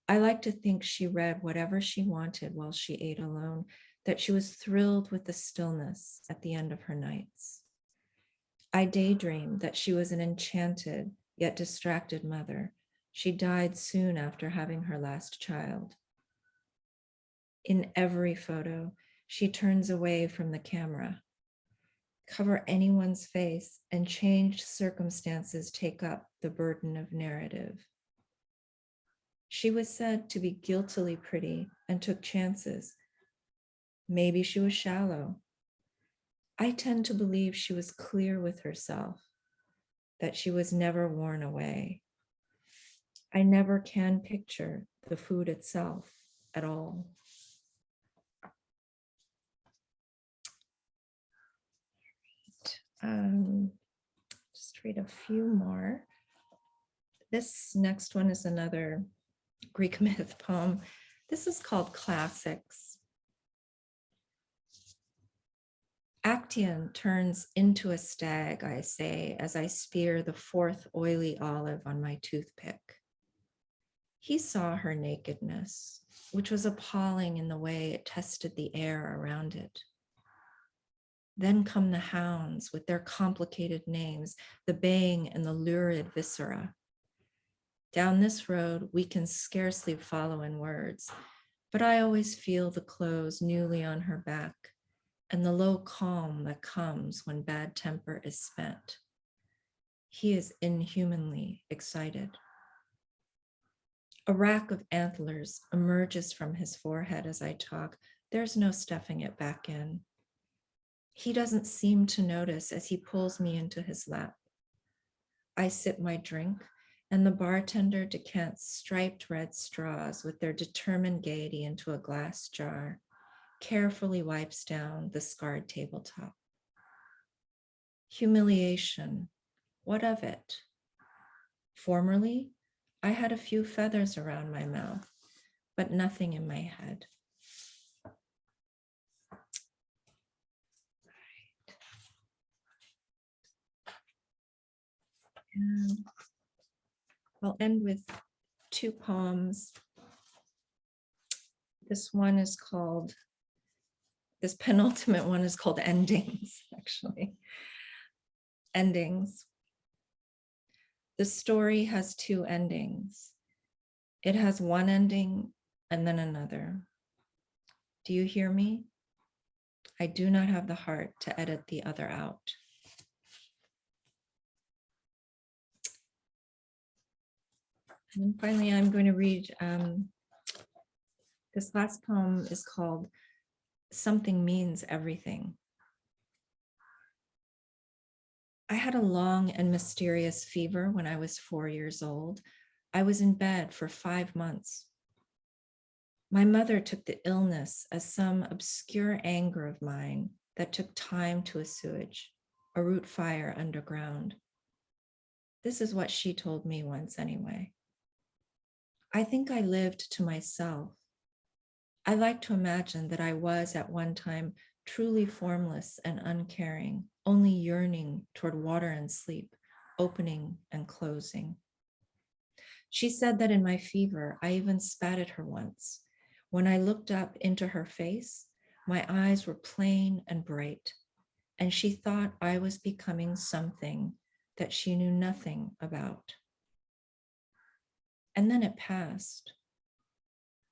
I like to think she read whatever she wanted while she ate alone, that she was thrilled with the stillness at the end of her nights. I daydreamed that she was an enchanted yet distracted mother. She died soon after having her last child. In every photo, she turns away from the camera. Cover anyone's face, and changed circumstances take up the burden of narrative. She was said to be guiltily pretty and took chances. Maybe she was shallow. I tend to believe she was clear with herself, that she was never worn away. I never can picture the food itself at all. Just read a few more. This next one is another Greek myth poem. This is called Classics. Actaeon turns into a stag, I say, as I spear the fourth oily olive on my toothpick. He saw her nakedness, which was appalling in the way it tested the air around it. Then come the hounds with their complicated names, the baying and the lurid viscera. Down this road, we can scarcely follow in words, but I always feel the clothes newly on her back and the low calm that comes when bad temper is spent. He is inhumanly excited. A rack of antlers emerges from his forehead as I talk. There's no stuffing it back in. He doesn't seem to notice as he pulls me into his lap. I sip my drink, and the bartender decants striped red straws with their determined gaiety into a glass jar, carefully wipes down the scarred tabletop. Humiliation, what of it? Formerly, I had a few feathers around my mouth, but nothing in my head. And I'll end with two poems. This penultimate one is called Endings, actually. Endings. The story has two endings. It has one ending and then another. Do you hear me? I do not have the heart to edit the other out. And then finally, I'm going to read, this last poem is called Something Means Everything. I had a long and mysterious fever when I was 4 years old. I was in bed for 5 months. My mother took the illness as some obscure anger of mine that took time to assuage, a root fire underground. This is what she told me once anyway. I think I lived to myself. I like to imagine that I was at one time truly formless and uncaring, only yearning toward water and sleep, opening and closing. She said that in my fever, I even spat at her once. When I looked up into her face, my eyes were plain and bright, and she thought I was becoming something that she knew nothing about. And then it passed.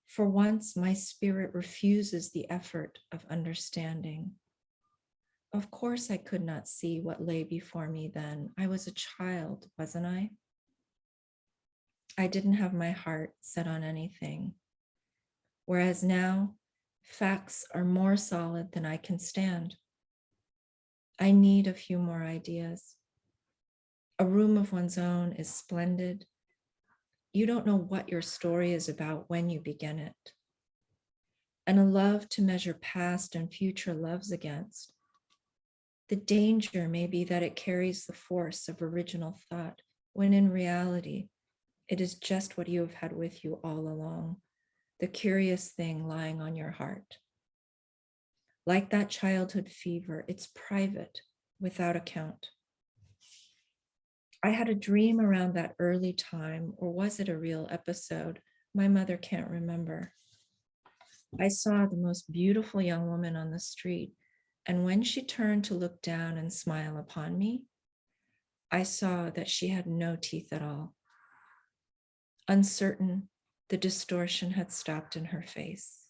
For once, my spirit refuses the effort of understanding. Of course, I could not see what lay before me then. I was a child, wasn't I? I didn't have my heart set on anything. Whereas now, facts are more solid than I can stand. I need a few more ideas. A room of one's own is splendid. You don't know what your story is about when you begin it. And a love to measure past and future loves against. The danger may be that it carries the force of original thought, when in reality, it is just what you have had with you all along, the curious thing lying on your heart. Like that childhood fever, it's private, without account. I had a dream around that early time, or was it a real episode? My mother can't remember. I saw the most beautiful young woman on the street, and when she turned to look down and smile upon me, I saw that she had no teeth at all. Uncertain, the distortion had stopped in her face.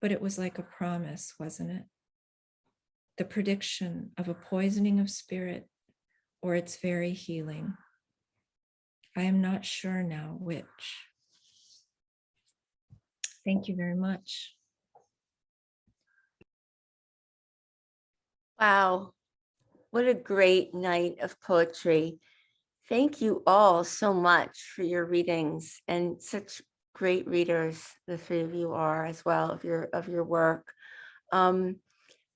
But it was like a promise, wasn't it? The prediction of a poisoning of spirit or its very healing. I am not sure now which. Thank you very much. Wow, what a great night of poetry. Thank you all so much for your readings, and such great readers the three of you are as well of your work.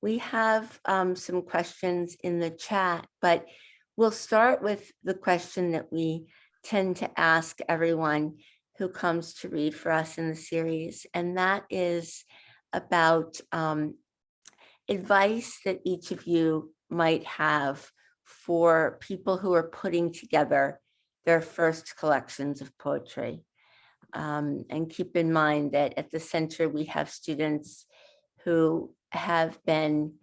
We have some questions in the chat, but we'll start with the question that we tend to ask everyone who comes to read for us in the series, and that is about advice that each of you might have for people who are putting together their first collections of poetry. And keep in mind that at the center, we have students who have been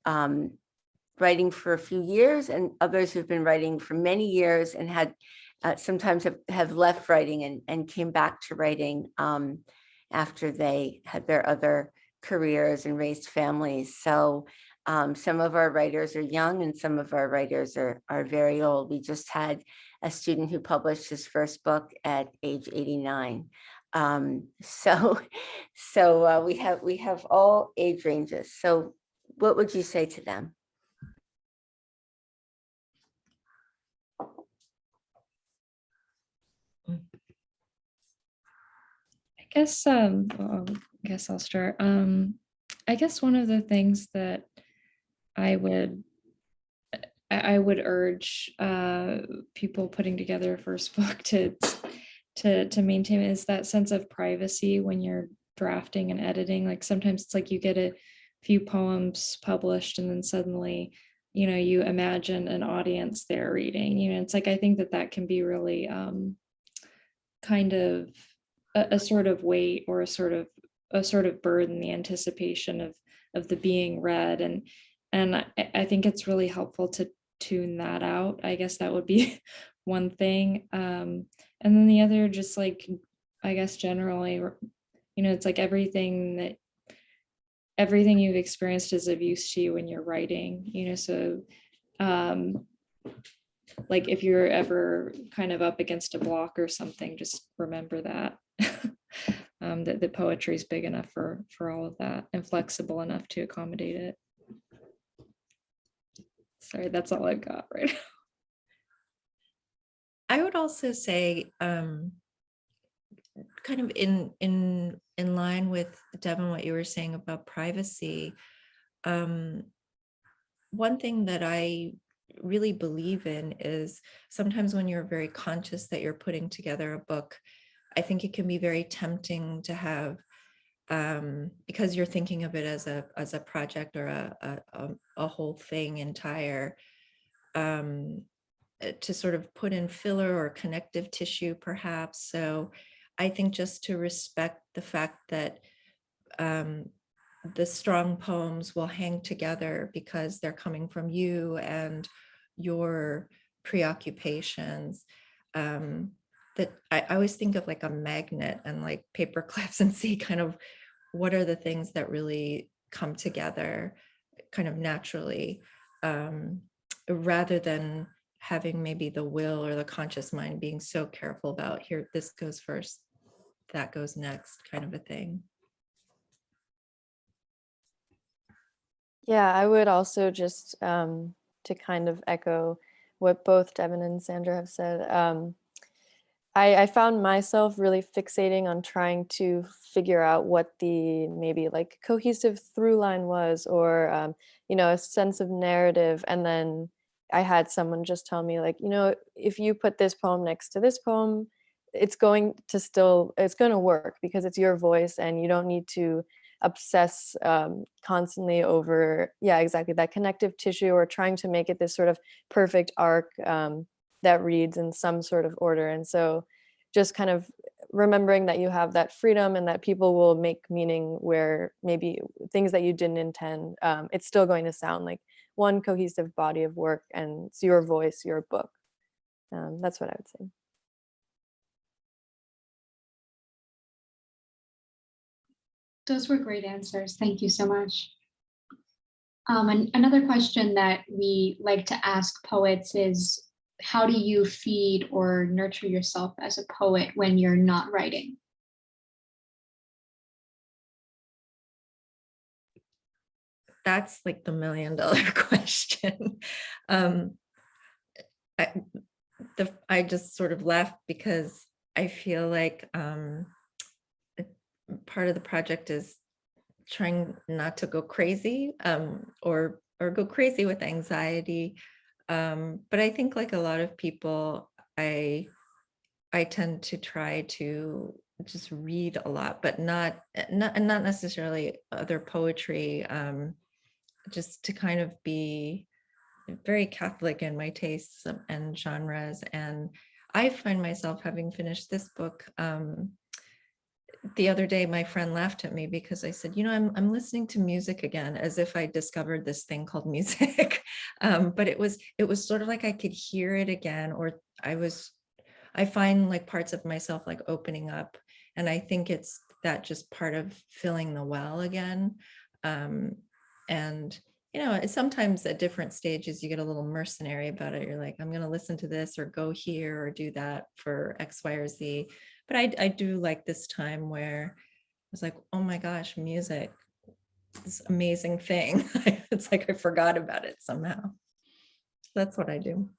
writing for a few years, and others who've been writing for many years and had sometimes have left writing and came back to writing after they had their other careers and raised families. So some of our writers are young and some of our writers are very old. We just had a student who published his first book at age 89. So we have all age ranges. So what would you say to them? I guess I'll start. I guess one of the things that I would urge people putting together a first book to maintain is that sense of privacy when you're drafting and editing. Like sometimes it's like you get a few poems published and then suddenly, you imagine an audience there reading. It's like I think that can be really kind of a sort of weight or a sort of burden, the anticipation of the being read. And And I think it's really helpful to tune that out. I guess that would be one thing. And then the other, just like, I guess generally, you know, it's like everything you've experienced is of use to you when you're writing, you know, so like if you're ever kind of up against a block or something, just remember that. That the poetry is big enough for all of that and flexible enough to accommodate it. Sorry, that's all I've got right now. I would also say, kind of in line with Devon, what you were saying about privacy. One thing that I really believe in is sometimes when you're very conscious that you're putting together a book, I think it can be very tempting to have, because you're thinking of it as a project or a whole thing entire, to sort of put in filler or connective tissue perhaps. So I think just to respect the fact that the strong poems will hang together because they're coming from you and your preoccupations. That I always think of like a magnet and like paper clips and see kind of what are the things that really come together kind of naturally, rather than having maybe the will or the conscious mind being so careful about here, this goes first, that goes next, kind of a thing. Yeah, I would also just to kind of echo what both Devon and Sandra have said. I found myself really fixating on trying to figure out what the maybe like cohesive through line was, or you know, a sense of narrative. And then I had someone just tell me, like, you know, if you put this poem next to this poem, it's going to work because it's your voice and you don't need to obsess constantly over, yeah, exactly, that connective tissue, or trying to make it this sort of perfect arc that reads in some sort of order. And so just kind of remembering that you have that freedom and that people will make meaning where maybe things that you didn't intend, it's still going to sound like one cohesive body of work, and it's your voice, your book. That's what I would say. Those were great answers. Thank you so much. And another question that we like to ask poets is, how do you feed or nurture yourself as a poet when you're not writing? That's like the $1 million question. I just sort of laughed because I feel like part of the project is trying not to go crazy, or go crazy with anxiety. But I think like a lot of people, I tend to try to just read a lot, but not necessarily other poetry, just to kind of be very Catholic in my tastes and genres. And I find myself, having finished this book, the other day, my friend laughed at me because I said, you know, I'm listening to music again, as if I discovered this thing called music. But it was sort of like I could hear it again, or I find like parts of myself like opening up. And I think it's that just part of filling the well again. And, you know, sometimes at different stages, you get a little mercenary about it. You're like, I'm going to listen to this or go here or do that for X, Y, or Z. But I do like this time where I was like, oh my gosh, music, this amazing thing. It's like I forgot about it somehow. That's what I do.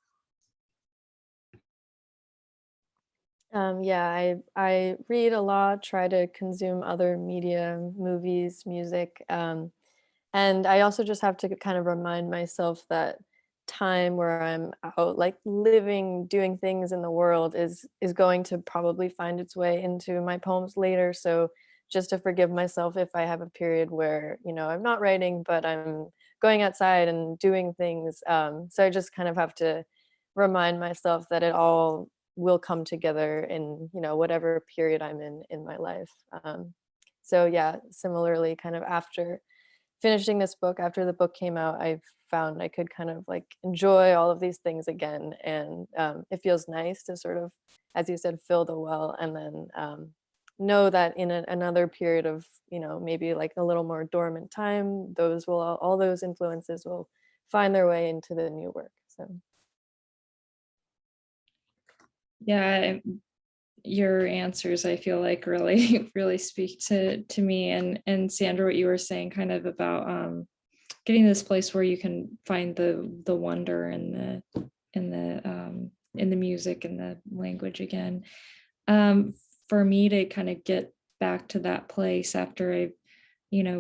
Yeah, I read a lot, try to consume other media, movies, music. And I also just have to kind of remind myself that time where I'm out, like living, doing things in the world is going to probably find its way into my poems later. So just to forgive myself if I have a period where, you know, I'm not writing, but I'm going outside and doing things. So I just kind of have to remind myself that it all will come together in, you know, whatever period I'm in my life. So yeah, similarly, kind of after finishing this book, after the book came out, I found I could kind of like enjoy all of these things again. And it feels nice to sort of, as you said, fill the well, and then know that in another period of, maybe like a little more dormant time, those will, all those influences will find their way into the new work. So. Yeah, your answers, I feel like, really really speak to me. And Sandra, what you were saying kind of about getting this place where you can find the wonder in the music and the language again. For me to kind of get back to that place after I've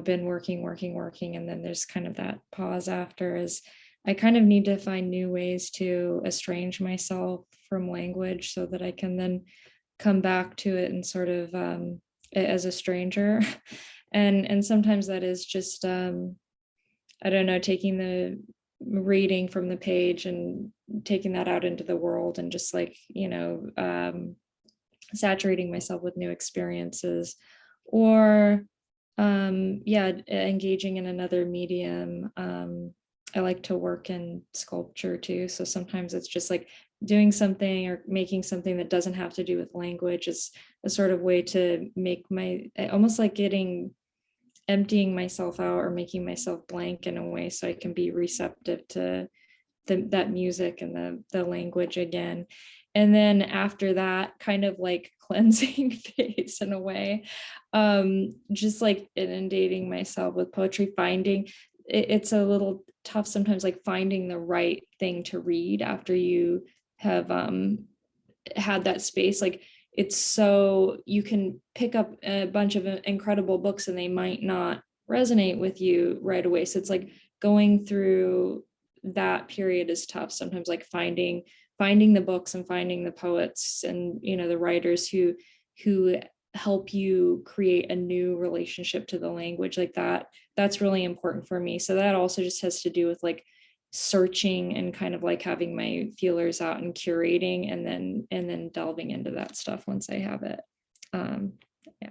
been working, and then there's kind of that pause after, is I kind of need to find new ways to estrange myself from language so that I can then come back to it and sort of as a stranger. And sometimes that is just, I don't know, taking the reading from the page and taking that out into the world and just like, saturating myself with new experiences, or engaging in another medium. I like to work in sculpture too. So sometimes it's just like doing something or making something that doesn't have to do with language. Is a sort of way to make almost like emptying myself out or making myself blank in a way so I can be receptive to that music and the language again. And then after that kind of like cleansing phase in a way, just like inundating myself with poetry, finding it's a little tough sometimes, like finding the right thing to read after you have had that space. Like it's so you can pick up a bunch of incredible books and they might not resonate with you right away. So it's like going through that period is tough sometimes, like finding the books and finding the poets and the writers who help you create a new relationship to the language. Like that's really important for me. So that also just has to do with like searching and kind of like having my feelers out and curating and then delving into that stuff once I have it. Yeah.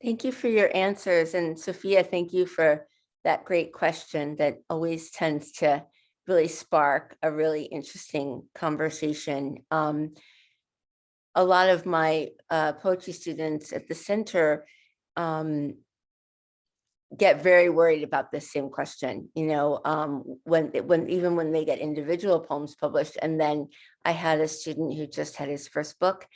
Thank you for your answers. And Sophia, thank you for that great question that always tends to really spark a really interesting conversation. A lot of my poetry students at the center get very worried about this same question, when they get individual poems published. And then I had a student who just had his first book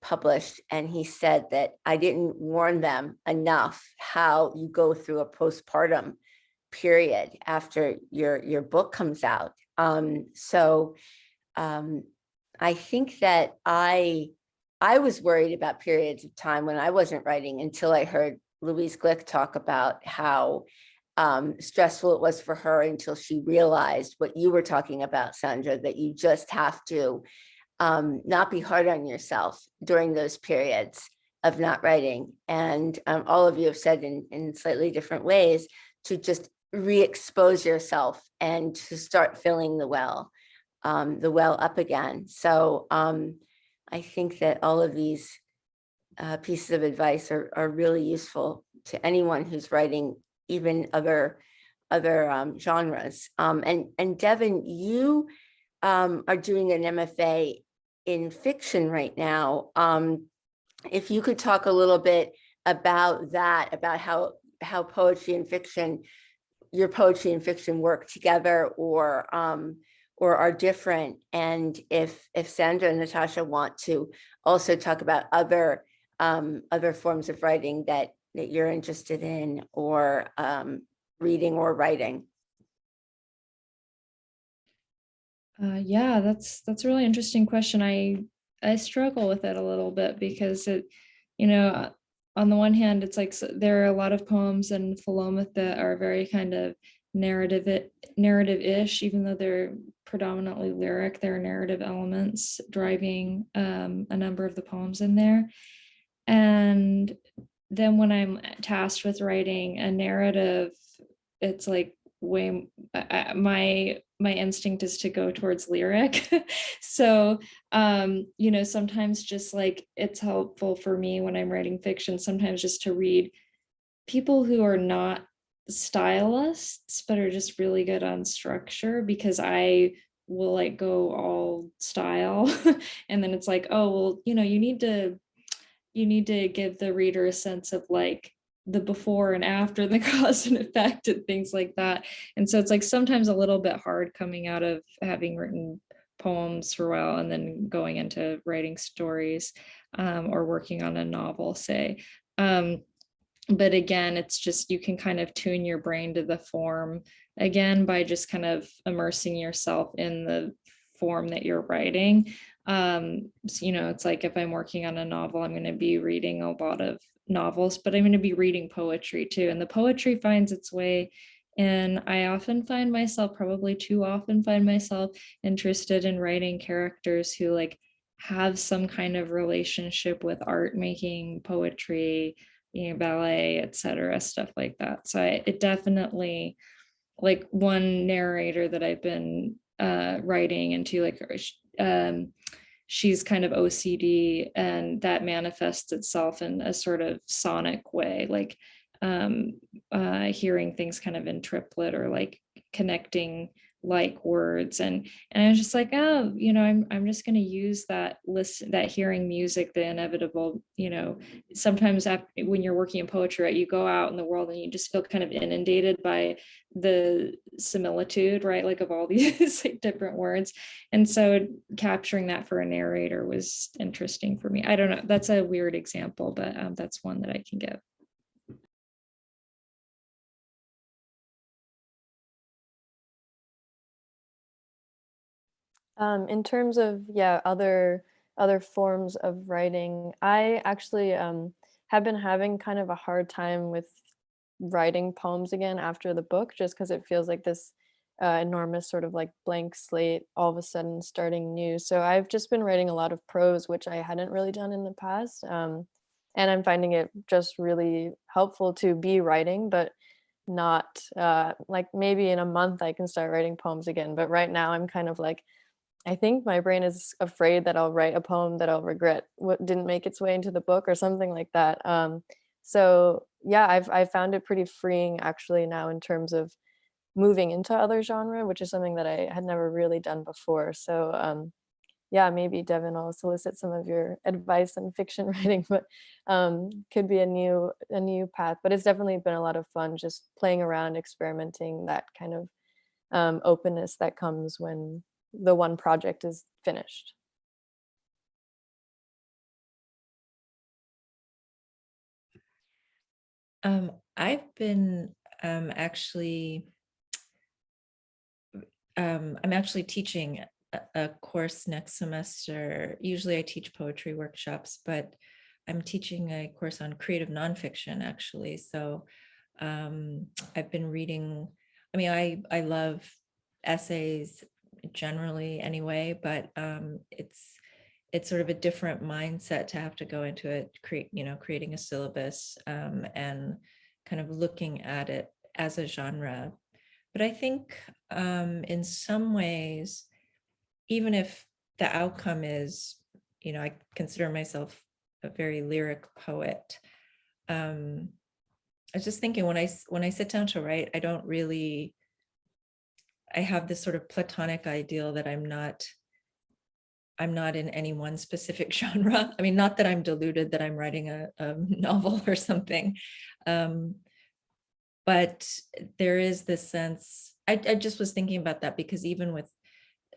published, and he said that I didn't warn them enough how you go through a postpartum period after your book comes out. I think that I was worried about periods of time when I wasn't writing until I heard Louise Glick talk about how stressful it was for her until she realized what you were talking about, Sandra, that you just have to not be hard on yourself during those periods of not writing. And all of you have said in slightly different ways to just re-expose yourself and to start filling the well up again. So I think that all of these pieces of advice are really useful to anyone who's writing even other genres. And Devon, you are doing an MFA in fiction right now. If you could talk a little bit about that, about how poetry and fiction, your poetry and fiction work together or are different. And if Sandra and Natasha want to also talk about other forms of writing that you're interested in, or reading or writing. Yeah, that's a really interesting question. I struggle with it a little bit because it, on the one hand, it's like there are a lot of poems in Philomath that are very kind of narrative-ish, even though they're predominantly lyric. There are narrative elements driving a number of the poems in there. And then when I'm tasked with writing a narrative, it's like my instinct is to go towards lyric. So sometimes just like it's helpful for me when I'm writing fiction, sometimes just to read people who are not stylists, but are just really good on structure, because I will like go all style and then it's like, oh, well, you know, you need to give the reader a sense of like the before and after, the cause and effect and things like that. And so it's like sometimes a little bit hard coming out of having written poems for a while and then going into writing stories, or working on a novel, say. But again, it's just, you can kind of tune your brain to the form again by just kind of immersing yourself in the form that you're writing. So, you know, it's like if I'm working on a novel, I'm going to be reading a lot of novels, but I'm going to be reading poetry too. And the poetry finds its way. And I often find myself, probably too often find myself interested in writing characters who like have some kind of relationship with art making, poetry, you know, ballet, etc., stuff like that. So it definitely, like one narrator that I've been writing into, like she's kind of OCD, and that manifests itself in a sort of sonic way, like hearing things kind of in triplet, or like connecting like words, and I was just like, oh, you know, I'm just going to use that hearing music, the inevitable, you know, sometimes after, when you're working in poetry, right, you go out in the world and you just feel kind of inundated by the similitude, right, like of all these like different words. And so capturing that for a narrator was interesting for me. I don't know, that's a weird example, but that's one that I can give. In terms of, yeah, other forms of writing, I actually have been having kind of a hard time with writing poems again after the book, just because it feels like this enormous sort of like blank slate all of a sudden starting new. So I've just been writing a lot of prose, which I hadn't really done in the past. And I'm finding it just really helpful to be writing, but not like maybe in a month I can start writing poems again. But right now I'm kind of like, I think my brain is afraid that I'll write a poem that I'll regret what didn't make its way into the book or something like that. So yeah, I've found it pretty freeing actually now in terms of moving into other genre, which is something that I had never really done before. So yeah, maybe Devon, I'll solicit some of your advice on fiction writing, but could be a new path. But it's definitely been a lot of fun just playing around, experimenting, that kind of openness that comes when the one project is finished. I've been actually, I'm actually teaching a course next semester. Usually I teach poetry workshops, but I'm teaching a course on creative nonfiction actually. So I've been reading, I mean, I love essays generally anyway, but it's sort of a different mindset to have to go into it, creating a syllabus and kind of looking at it as a genre. But I think in some ways, even if the outcome is, I consider myself a very lyric poet. I was just thinking when I sit down to write, I have this sort of platonic ideal that I'm not in any one specific genre. I mean, not that I'm deluded that I'm writing a novel or something. But there is this sense, I just was thinking about that because even with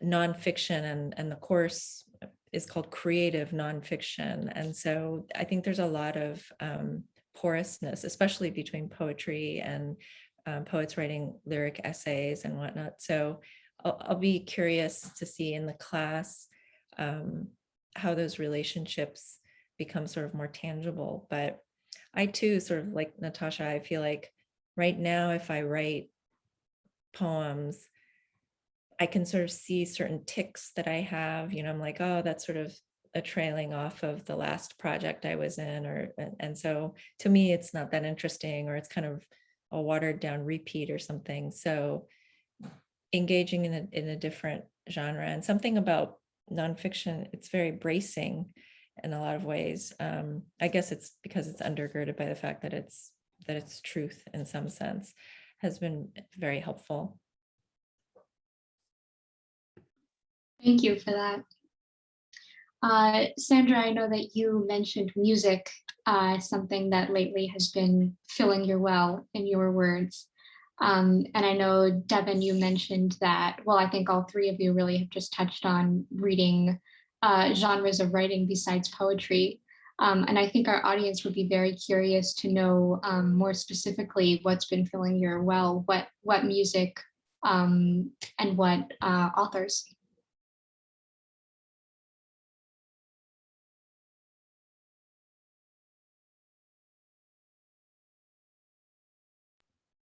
nonfiction and the course is called creative nonfiction. And so I think there's a lot of porousness, especially between poetry and poets writing lyric essays and whatnot. So I'll be curious to see in the class how those relationships become sort of more tangible. But I too, sort of like Natasha, I feel like right now, if I write poems, I can sort of see certain tics that I have, I'm like, oh, that's sort of a trailing off of the last project I was in, and so to me, it's not that interesting, or it's kind of a watered down repeat or something. So engaging in a different genre, and something about nonfiction, it's very bracing in a lot of ways. I guess it's because it's undergirded by the fact that it's that it's truth in some sense, has been very helpful. Thank you for that. Sandra, I know that you mentioned music, something that lately has been filling your well, in your words. And I know, Devon, you mentioned that, well, I think all three of you really have just touched on reading genres of writing besides poetry. And I think our audience would be very curious to know more specifically what's been filling your well, what music and what authors.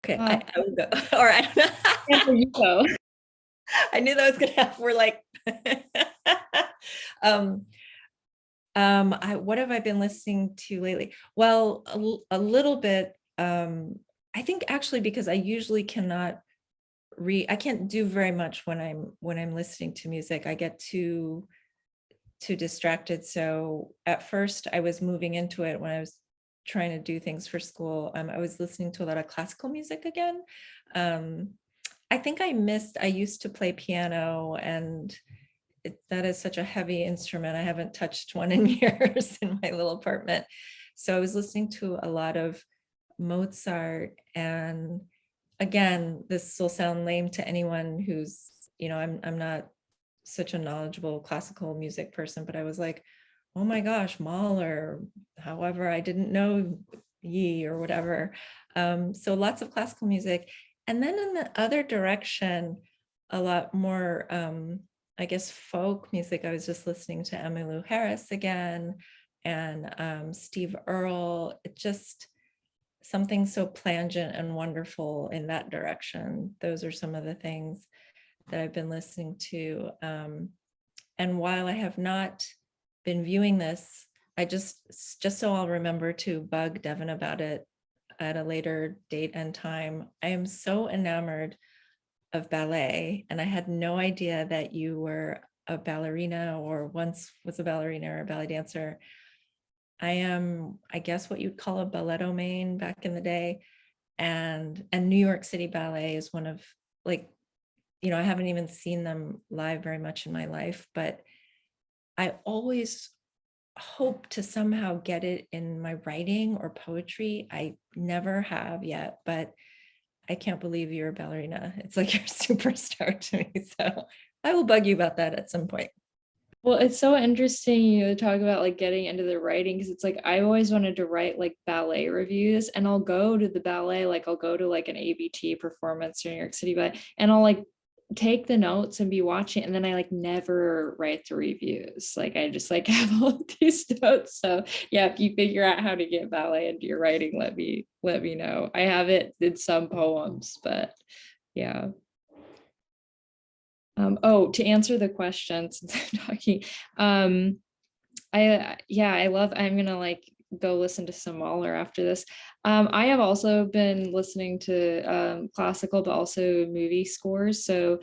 Okay, I will go. Or I don't know. You go. I knew that was gonna happen. We're like, what have I been listening to lately? Well, a little bit. I think actually because I usually cannot read. I can't do very much when I'm listening to music. I get too distracted. So at first, I was moving into it when I was trying to do things for school. I was listening to a lot of classical music again. I think I used to play piano, and that is such a heavy instrument. I haven't touched one in years in my little apartment. So I was listening to a lot of Mozart. And again, this will sound lame to anyone who's, I'm not such a knowledgeable classical music person, but I was like, oh my gosh, Mahler, however, I didn't know ye or whatever. So lots of classical music. And then in the other direction, a lot more, I guess, folk music. I was just listening to Emmylou Harris again, and Steve Earle. It just something so plangent and wonderful in that direction. Those are some of the things that I've been listening to. And while I have not been viewing this, I just so I'll remember to bug Devon about it at a later date and time. I am so enamored of ballet, and I had no idea that you were a ballerina or once was a ballerina or a ballet dancer. I am, I guess, what you'd call a balletomane back in the day, and New York City Ballet is one of, like, I haven't even seen them live very much in my life, but I always hope to somehow get it in my writing or poetry. I never have yet, but I can't believe you're a ballerina. It's like you're a superstar to me. So I will bug you about that at some point. Well, it's so interesting, to talk about like getting into the writing, because it's like I always wanted to write like ballet reviews, and I'll go to the ballet, like I'll go to like an ABT performance or New York City Ballet, and I'll like take the notes and be watching, and then I like never write the reviews. Like I just like have all these notes. So yeah, if you figure out how to get ballet into your writing, let me know. I have it in some poems, but yeah. To answer the question, since I'm talking, I'm gonna like go listen to some Mahler after this. I have also been listening to classical, but also movie scores. So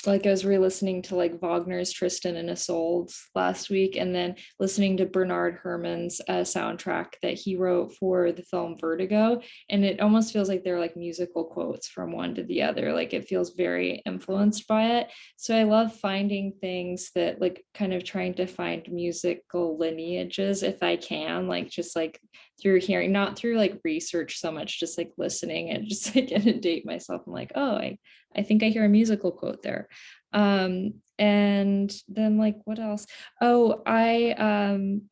like I was re-listening to like Wagner's Tristan and Isolde last week, and then listening to Bernard Herrmann's soundtrack that he wrote for the film Vertigo. And it almost feels like they're like musical quotes from one to the other. Like it feels very influenced by it. So I love finding things that like kind of trying to find musical lineages if I can, like just like through hearing, not through like research so much, just like listening and just like inundate myself. I'm like, oh, I think I hear a musical quote there. And then like what else? Oh, I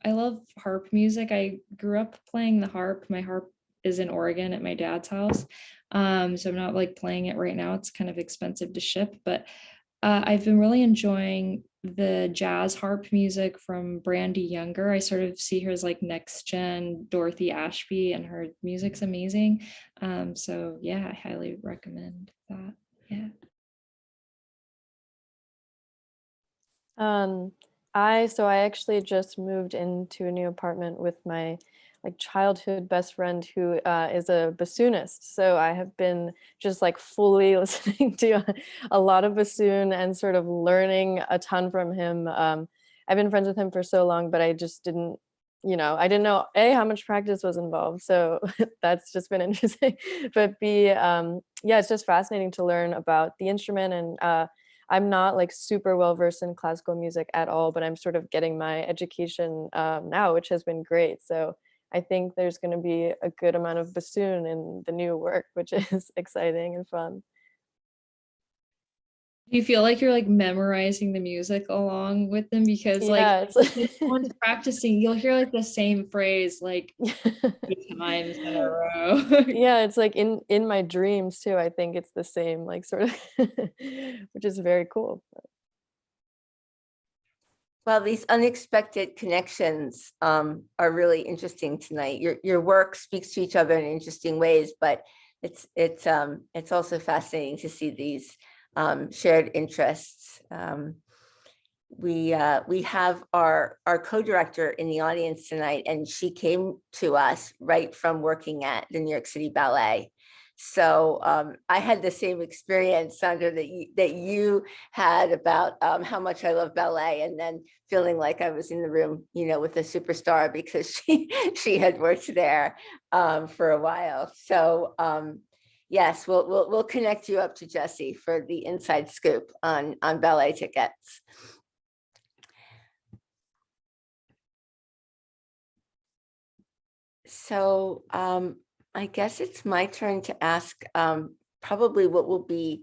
love harp music. I grew up playing the harp. My harp is in Oregon at my dad's house. So I'm not like playing it right now. It's kind of expensive to ship, but I've been really enjoying the jazz harp music from Brandy Younger. I sort of see her as like next gen Dorothy Ashby, and her music's amazing. So yeah, I highly recommend that. Yeah. I actually just moved into a new apartment with my like childhood best friend who is a bassoonist. So I have been just like fully listening to a lot of bassoon and sort of learning a ton from him. I've been friends with him for so long, but I just didn't I didn't know A, how much practice was involved. So that's just been interesting. But B, yeah, it's just fascinating to learn about the instrument. And I'm not like super well versed in classical music at all, but I'm sort of getting my education now, which has been great. So I think there's going to be a good amount of bassoon in the new work, which is exciting and fun. Do you feel like you're like memorizing the music along with them? Because like Yeah, if someone's practicing, you'll hear like the same phrase like it's 8 times in a row. yeah, it's like in my dreams too. I think it's the same, like sort of, which is very cool. Well, these unexpected connections are really interesting tonight. Your work speaks to each other in interesting ways, but it's also fascinating to see these shared interests. We have our co-director in the audience tonight, and she came to us right from working at the New York City Ballet. So I had the same experience, Sandra, that you had about how much I love ballet, and then feeling like I was in the room, with a superstar because she had worked there for a while. So yes, we'll connect you up to Jessie for the inside scoop on ballet tickets. So I guess it's my turn to ask probably what will be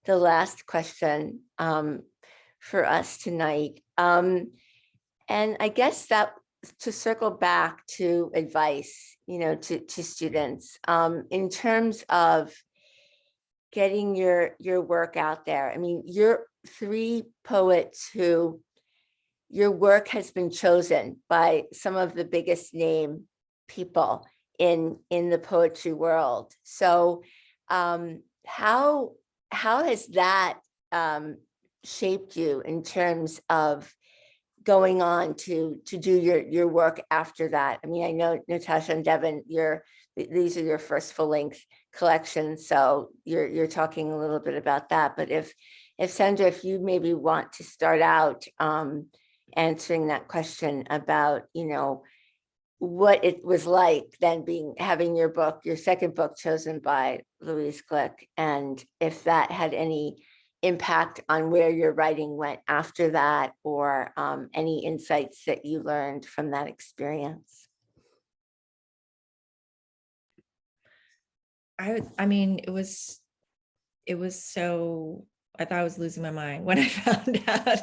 the last question for us tonight. And I guess that to circle back to advice, to students in terms of getting your work out there. I mean, you're 3 poets who your work has been chosen by some of the biggest name people in the poetry world. So how has that shaped you in terms of going on to do your work after that? I mean, I know Natasha and Devon, these are your first full-length collections, so you're talking a little bit about that. But if Sandra, if you maybe want to start out answering that question about what it was like then having your second book chosen by Louise Glick, and if that had any impact on where your writing went after that, or any insights that you learned from that experience. I mean, it was so, I thought I was losing my mind when I found out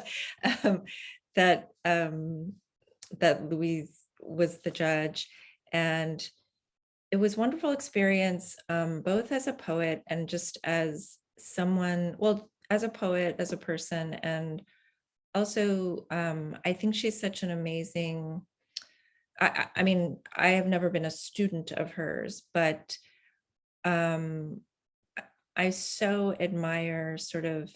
that Louise was the judge. And it was a wonderful experience, both as a poet and just as someone, well, as a poet, as a person. And also, I think she's such an amazing, I mean, I have never been a student of hers, but I so admire sort of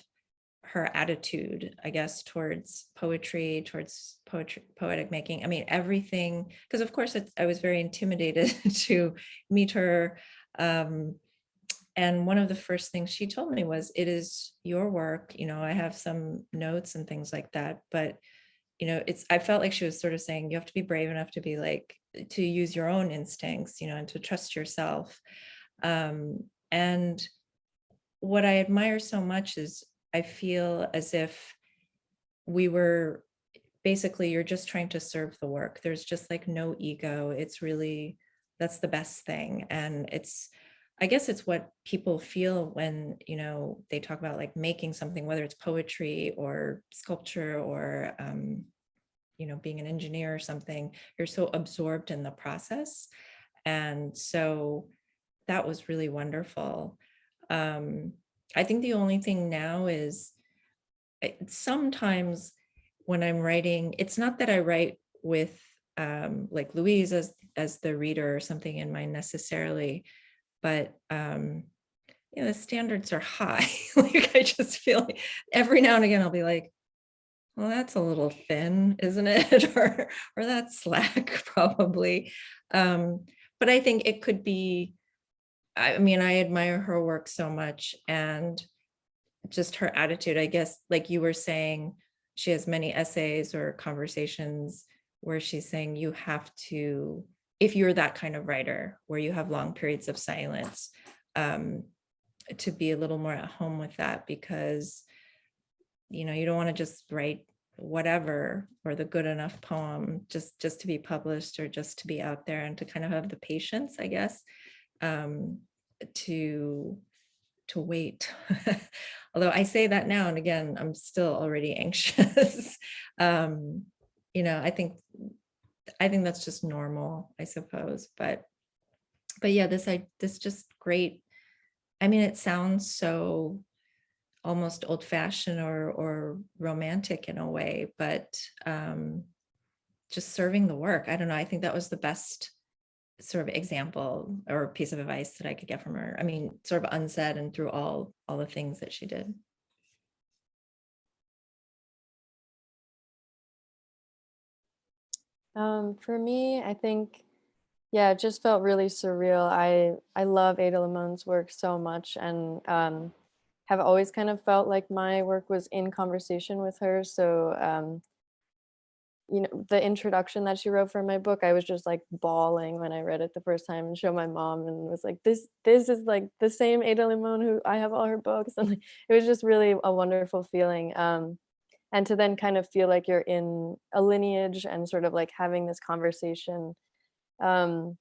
her attitude, I guess, towards poetry, towards poetic making. I mean, everything, because of course I was very intimidated to meet her. And one of the first things she told me was, it is your work. I have some notes and things like that, but I felt like she was sort of saying, you have to be brave enough to be like, to use your own instincts, and to trust yourself. And what I admire so much is I feel as if we were basically, you're just trying to serve the work. There's just like no ego. It's really, that's the best thing. And I guess it's what people feel when, they talk about like making something, whether it's poetry or sculpture or, being an engineer or something. You're so absorbed in the process. And so that was really wonderful. I think the only thing now is sometimes when I'm writing, it's not that I write with like Louise as the reader or something in mind necessarily, but the standards are high. Like I just feel like every now and again I'll be like, well, that's a little thin, isn't it? or that's slack probably. But I think it could be, I mean, I admire her work so much, and just her attitude, I guess, like you were saying, she has many essays or conversations where she's saying you have to, if you're that kind of writer where you have long periods of silence, to be a little more at home with that, because you don't want to just write whatever or the good enough poem just to be published or just to be out there, and to kind of have the patience, I guess, to wait. Although I say that now and again, I'm still already anxious. I think that's just normal, I suppose. But yeah, this just great. I mean, it sounds so almost old-fashioned or romantic in a way, but just serving the work. I don't know. I think that was the best sort of example or piece of advice that I could get from her. I mean, sort of unsaid and through all the things that she did. For me, I think, yeah, it just felt really surreal. I love Ada Limon's work so much, and have always kind of felt like my work was in conversation with her. So the introduction that she wrote for my book, I was just like bawling when I read it the first time, and showed my mom, and was like, this is like the same Ada Limón who I have all her books. And like, it was just really a wonderful feeling. And to then kind of feel like you're in a lineage and sort of like having this conversation. And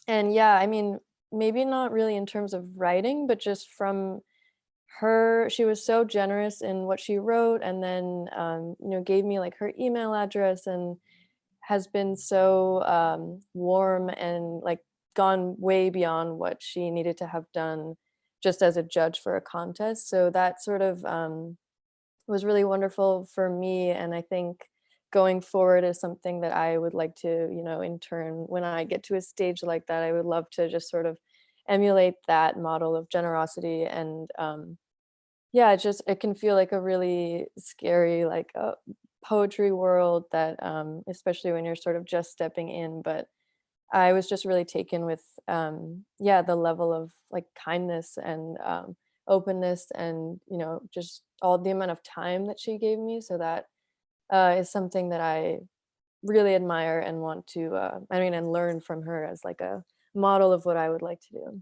yeah, I mean, maybe not really in terms of writing, but just from her, she was so generous in what she wrote, and then gave me like her email address, and has been so warm and like gone way beyond what she needed to have done just as a judge for a contest. So that sort of was really wonderful for me, and I think going forward is something that I would like to, in turn, when I get to a stage like that, I would love to just sort of emulate that model of generosity. And yeah, it can feel like a really scary, like poetry world that, especially when you're sort of just stepping in. But I was just really taken with, the level of like kindness and openness, and just all the amount of time that she gave me. So that is something that I really admire and want to, and learn from her as like a model of what I would like to do.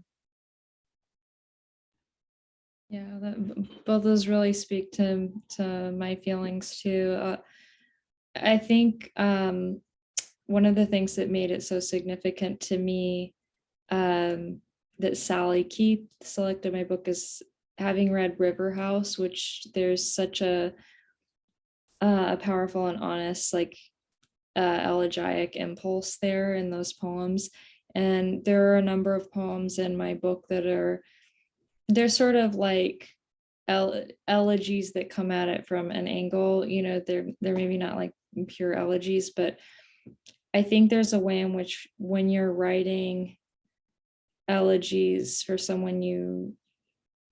Yeah, both those really speak to my feelings too. I think one of the things that made it so significant to me, that Sally Keith selected my book, is having read River House, which there's such a powerful and honest, like elegiac impulse there in those poems. And there are a number of poems in my book that they're sort of like elegies that come at it from an angle. They're maybe not like pure elegies, but I think there's a way in which, when you're writing elegies for someone you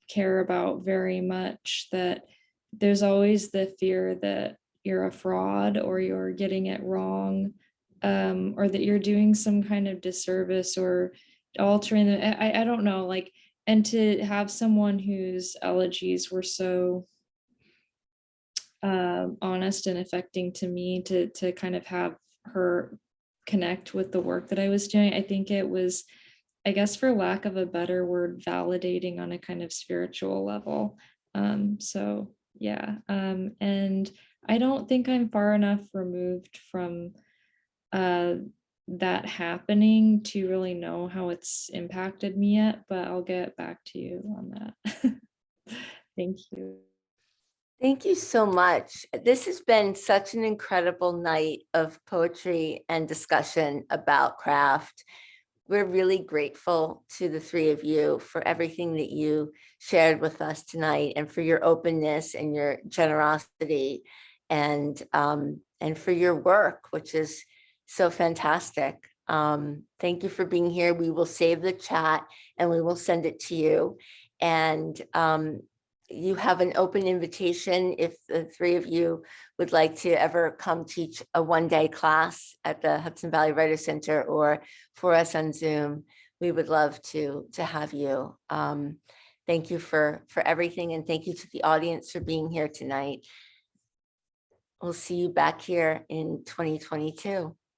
care about very much, that there's always the fear that you're a fraud, or you're getting it wrong, or that you're doing some kind of disservice or altering the, I don't know, like. And to have someone whose elegies were so honest and affecting to me, to kind of have her connect with the work that I was doing, I think it was, I guess for lack of a better word, validating on a kind of spiritual level. So yeah, and I don't think I'm far enough removed from that happening to really know how it's impacted me yet, but I'll get back to you on that. Thank you. Thank you so much. This has been such an incredible night of poetry and discussion about craft. We're really grateful to the three of you for everything that you shared with us tonight, and for your openness and your generosity, and for your work, which is so fantastic. Thank you for being here. We will save the chat and we will send it to you. And you have an open invitation if the three of you would like to ever come teach a one-day class at the Hudson Valley Writers Center, or for us on Zoom. We would love to have you. Thank you for everything, and thank you to the audience for being here tonight. we'll see you back here in 2022.